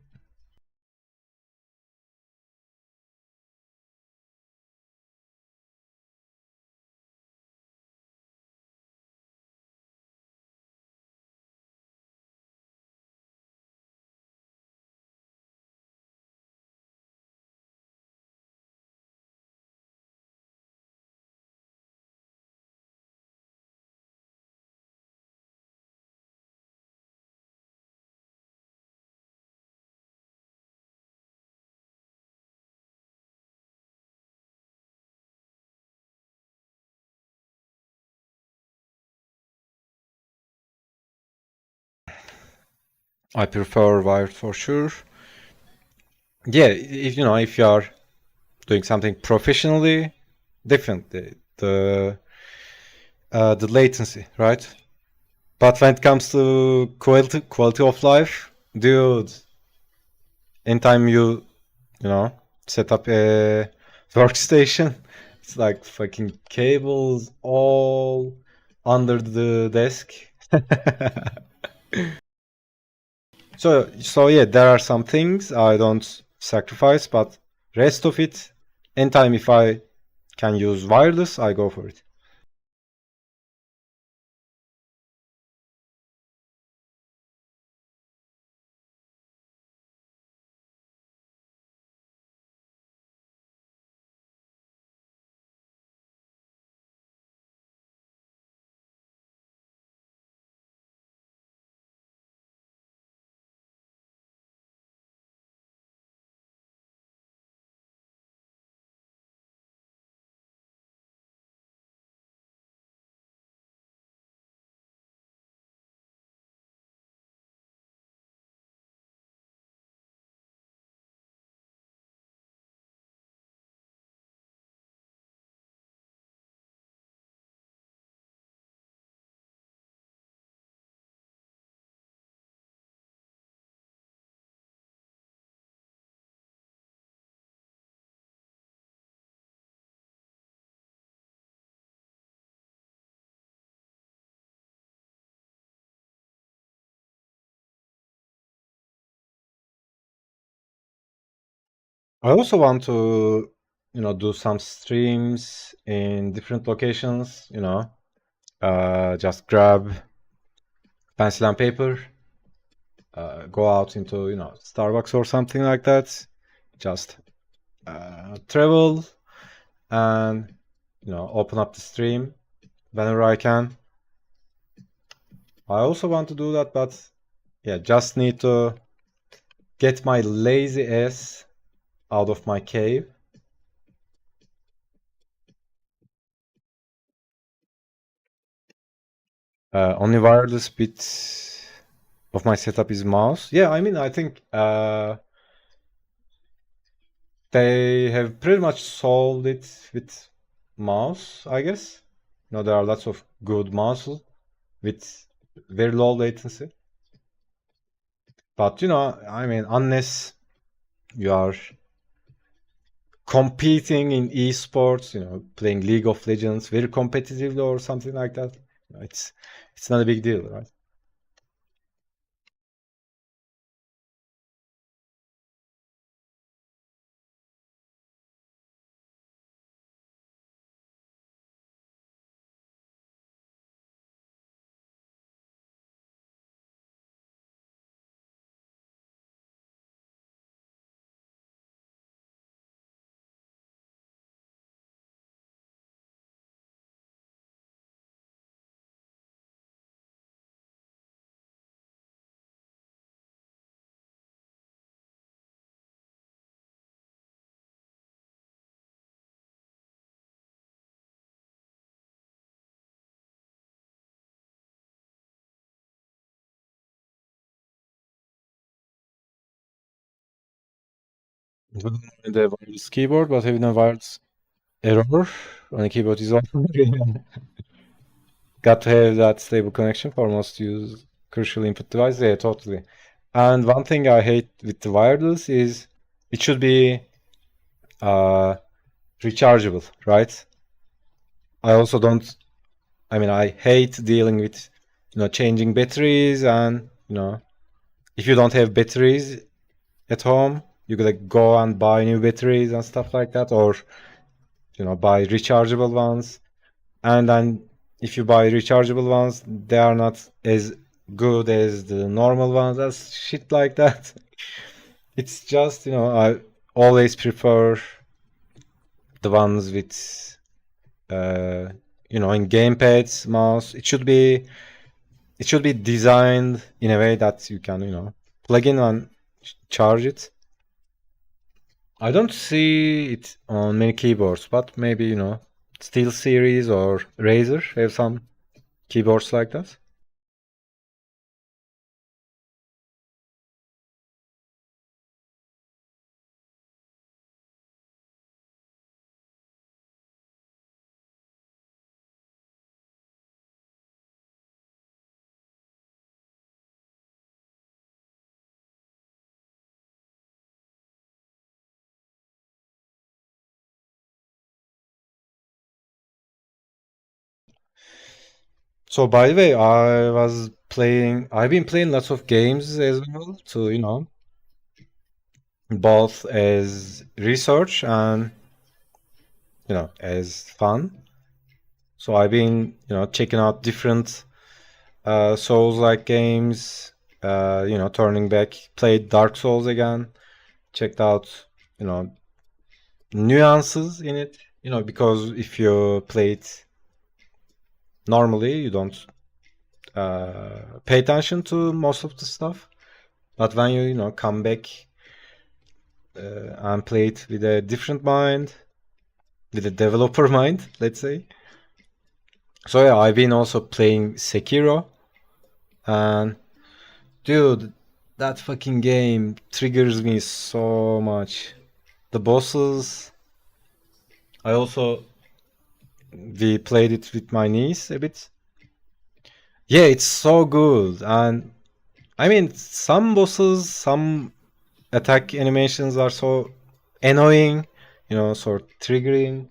I prefer wired for sure. Yeah, if you know, if you are doing something professionally, definitely the latency, right? But when it comes to quality of life, dude, anytime you know set up a workstation, it's like fucking cables all under the desk. So yeah, there are some things I don't sacrifice, but rest of it, anytime if I can use wireless, I go for it. I also want to, you know, do some streams in different locations, you know, just grab pencil and paper, go out into, you know, Starbucks or something like that, just travel and, you know, open up the stream whenever I can. I also want to do that, but yeah, just need to get my lazy ass out of my cave. Only wireless bit of my setup is mouse. Yeah, I mean, I think they have pretty much solved it with mouse, I guess. You know, there are lots of good mouses with very low latency. But you know, I mean, unless you are competing in esports, you know, playing League of Legends very competitively or something like that, you know, it's not a big deal, right? The wireless keyboard, but having a wireless error on a keyboard is also got to have that stable connection for most use crucial input device. Yeah, totally. And one thing I hate with the wireless is it should be uh, rechargeable, right? I also don't. I mean, I hate dealing with changing batteries, and if you don't have batteries at home, you could like go and buy new batteries and stuff like that, or buy rechargeable ones. And then if you buy rechargeable ones, they are not as good as the normal ones. That's shit like that. It's just I always prefer the ones with uh, in gamepads, mouse. It should be designed in a way that you can plug in and charge it. I don't see it on many keyboards, but maybe SteelSeries or Razer have some keyboards like that. So by the way, I've been playing lots of games as well to, both as research and, as fun. So I've been, checking out different Souls-like games, turning back, played Dark Souls again, checked out, you know, nuances in it, because if you play it normally, you don't pay attention to most of the stuff. But when you come back and play it with a different mind, with a developer mind, let's say. So yeah, I've been also playing Sekiro, and dude, that fucking game triggers me so much. The bosses. I also we played it with my niece a bit. Yeah, it's so good, and I mean some bosses, some attack animations are so annoying, sort of triggering.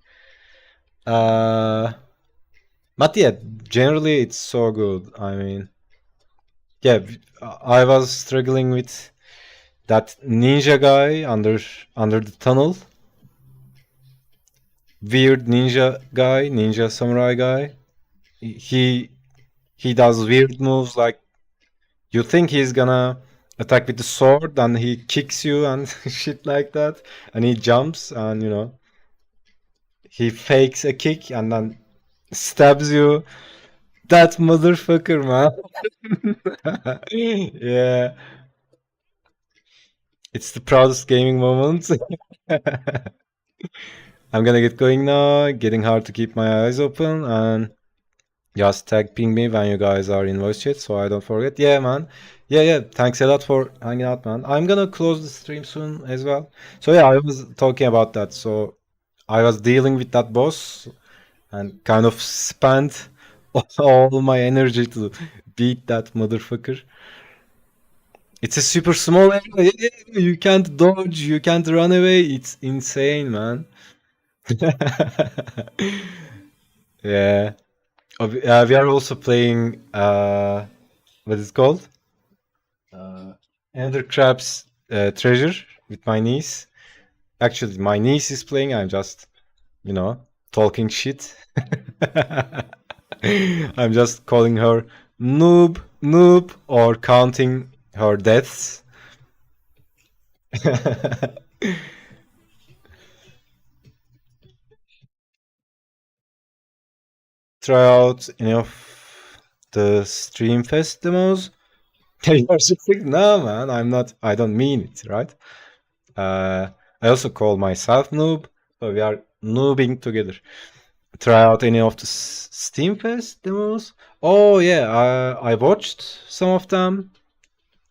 Uh, but yeah, generally it's so good. I mean, yeah, I was struggling with that ninja guy under the tunnel. Weird ninja guy, ninja samurai guy. He he does weird moves like you think he's gonna attack with the sword and he kicks you and shit like that, and he jumps and he fakes a kick and then stabs you. That motherfucker, man. Yeah, it's the proudest gaming moment. I'm gonna get going now. Getting hard to keep my eyes open, and just tag ping me when you guys are in voice chat so I don't forget. Yeah, man. Yeah, yeah. Thanks a lot for hanging out, man. I'm gonna close the stream soon as well. So yeah, I was talking about that. So I was dealing with that boss and kind of spent all my energy to beat that motherfucker. It's a super small area. You can't dodge, you can't run away. It's insane, man. Yeah. We are also playing what is it called? Uh, Ender Crab's Treasure with my niece. Actually, my niece is playing. I'm just, talking shit. I'm just calling her noob, noob, or counting her deaths. Try out any of the Streamfest demos. You are just like, no, man, I'm not. I don't mean it, right? Uh, I also call myself noob, so we are noobing together. Try out any of the Steamfest demos. Oh yeah, I watched some of them.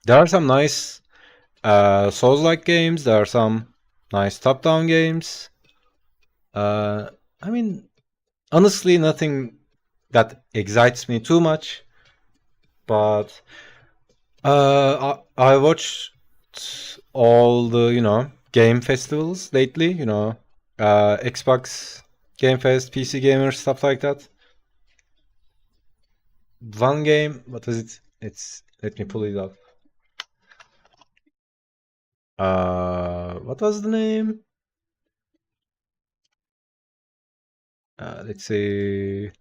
There are some nice Souls-like games. There are some nice top-down games. I mean, honestly, nothing that excites me too much. But I watched all the game festivals lately. Xbox Game Fest, PC Gamer, stuff like that. One game, what is it? It's let me pull it up. What was the name? Let's see.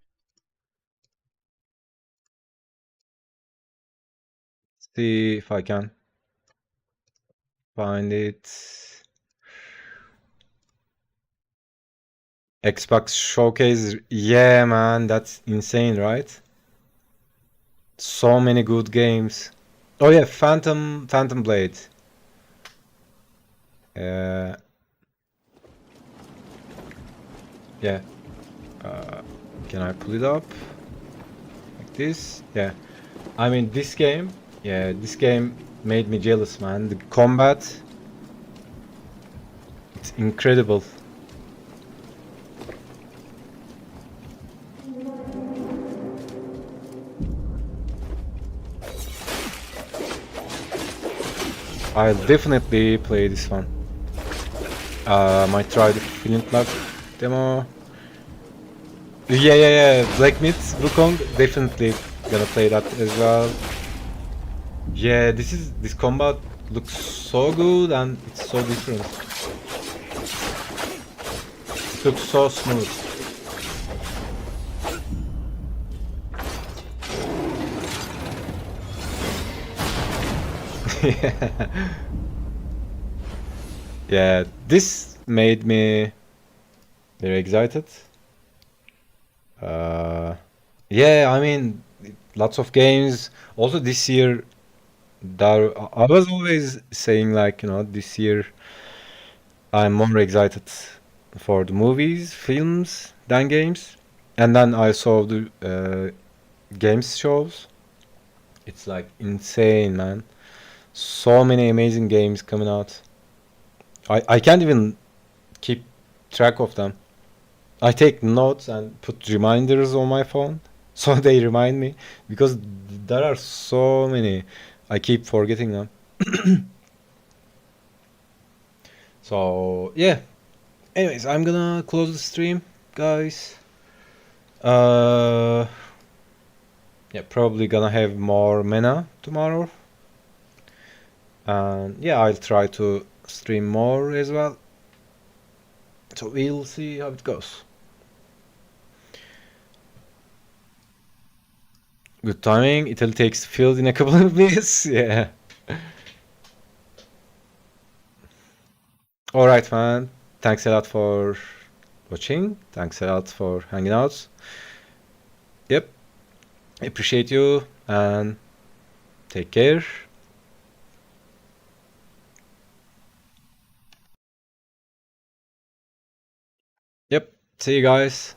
See if I can find it. Xbox Showcase. Yeah, man, that's insane, right? So many good games. Oh yeah, Phantom Blade. Uh, yeah. Can I pull it up like this? Yeah. I mean, this game. Yeah, this game made me jealous, man. The combat, it's incredible. I'll definitely play this one. Might try the Flintlock demo. Yeah. Black Myth, Wukong, definitely gonna play that as well. Yeah, this combat looks so good and it's so different. It looks so smooth. Yeah, this made me very excited. Yeah, I mean, lots of games. Also, this year, I was always saying like, this year I'm more excited for the movies, films than games. And then I saw the games shows. It's like insane, man. So many amazing games coming out. I can't even keep track of them. I take notes and put reminders on my phone so they remind me because there are so many. I keep forgetting them. So, yeah. Anyways, I'm gonna close the stream, guys. Uh, yeah, probably gonna have more mana tomorrow. And yeah, I'll try to stream more as well. So we'll see how it goes. Good timing. Italy takes the field in a couple of minutes. Yeah. All right, man. Thanks a lot for watching. Thanks a lot for hanging out. Yep. Appreciate you and take care. Yep. See you guys.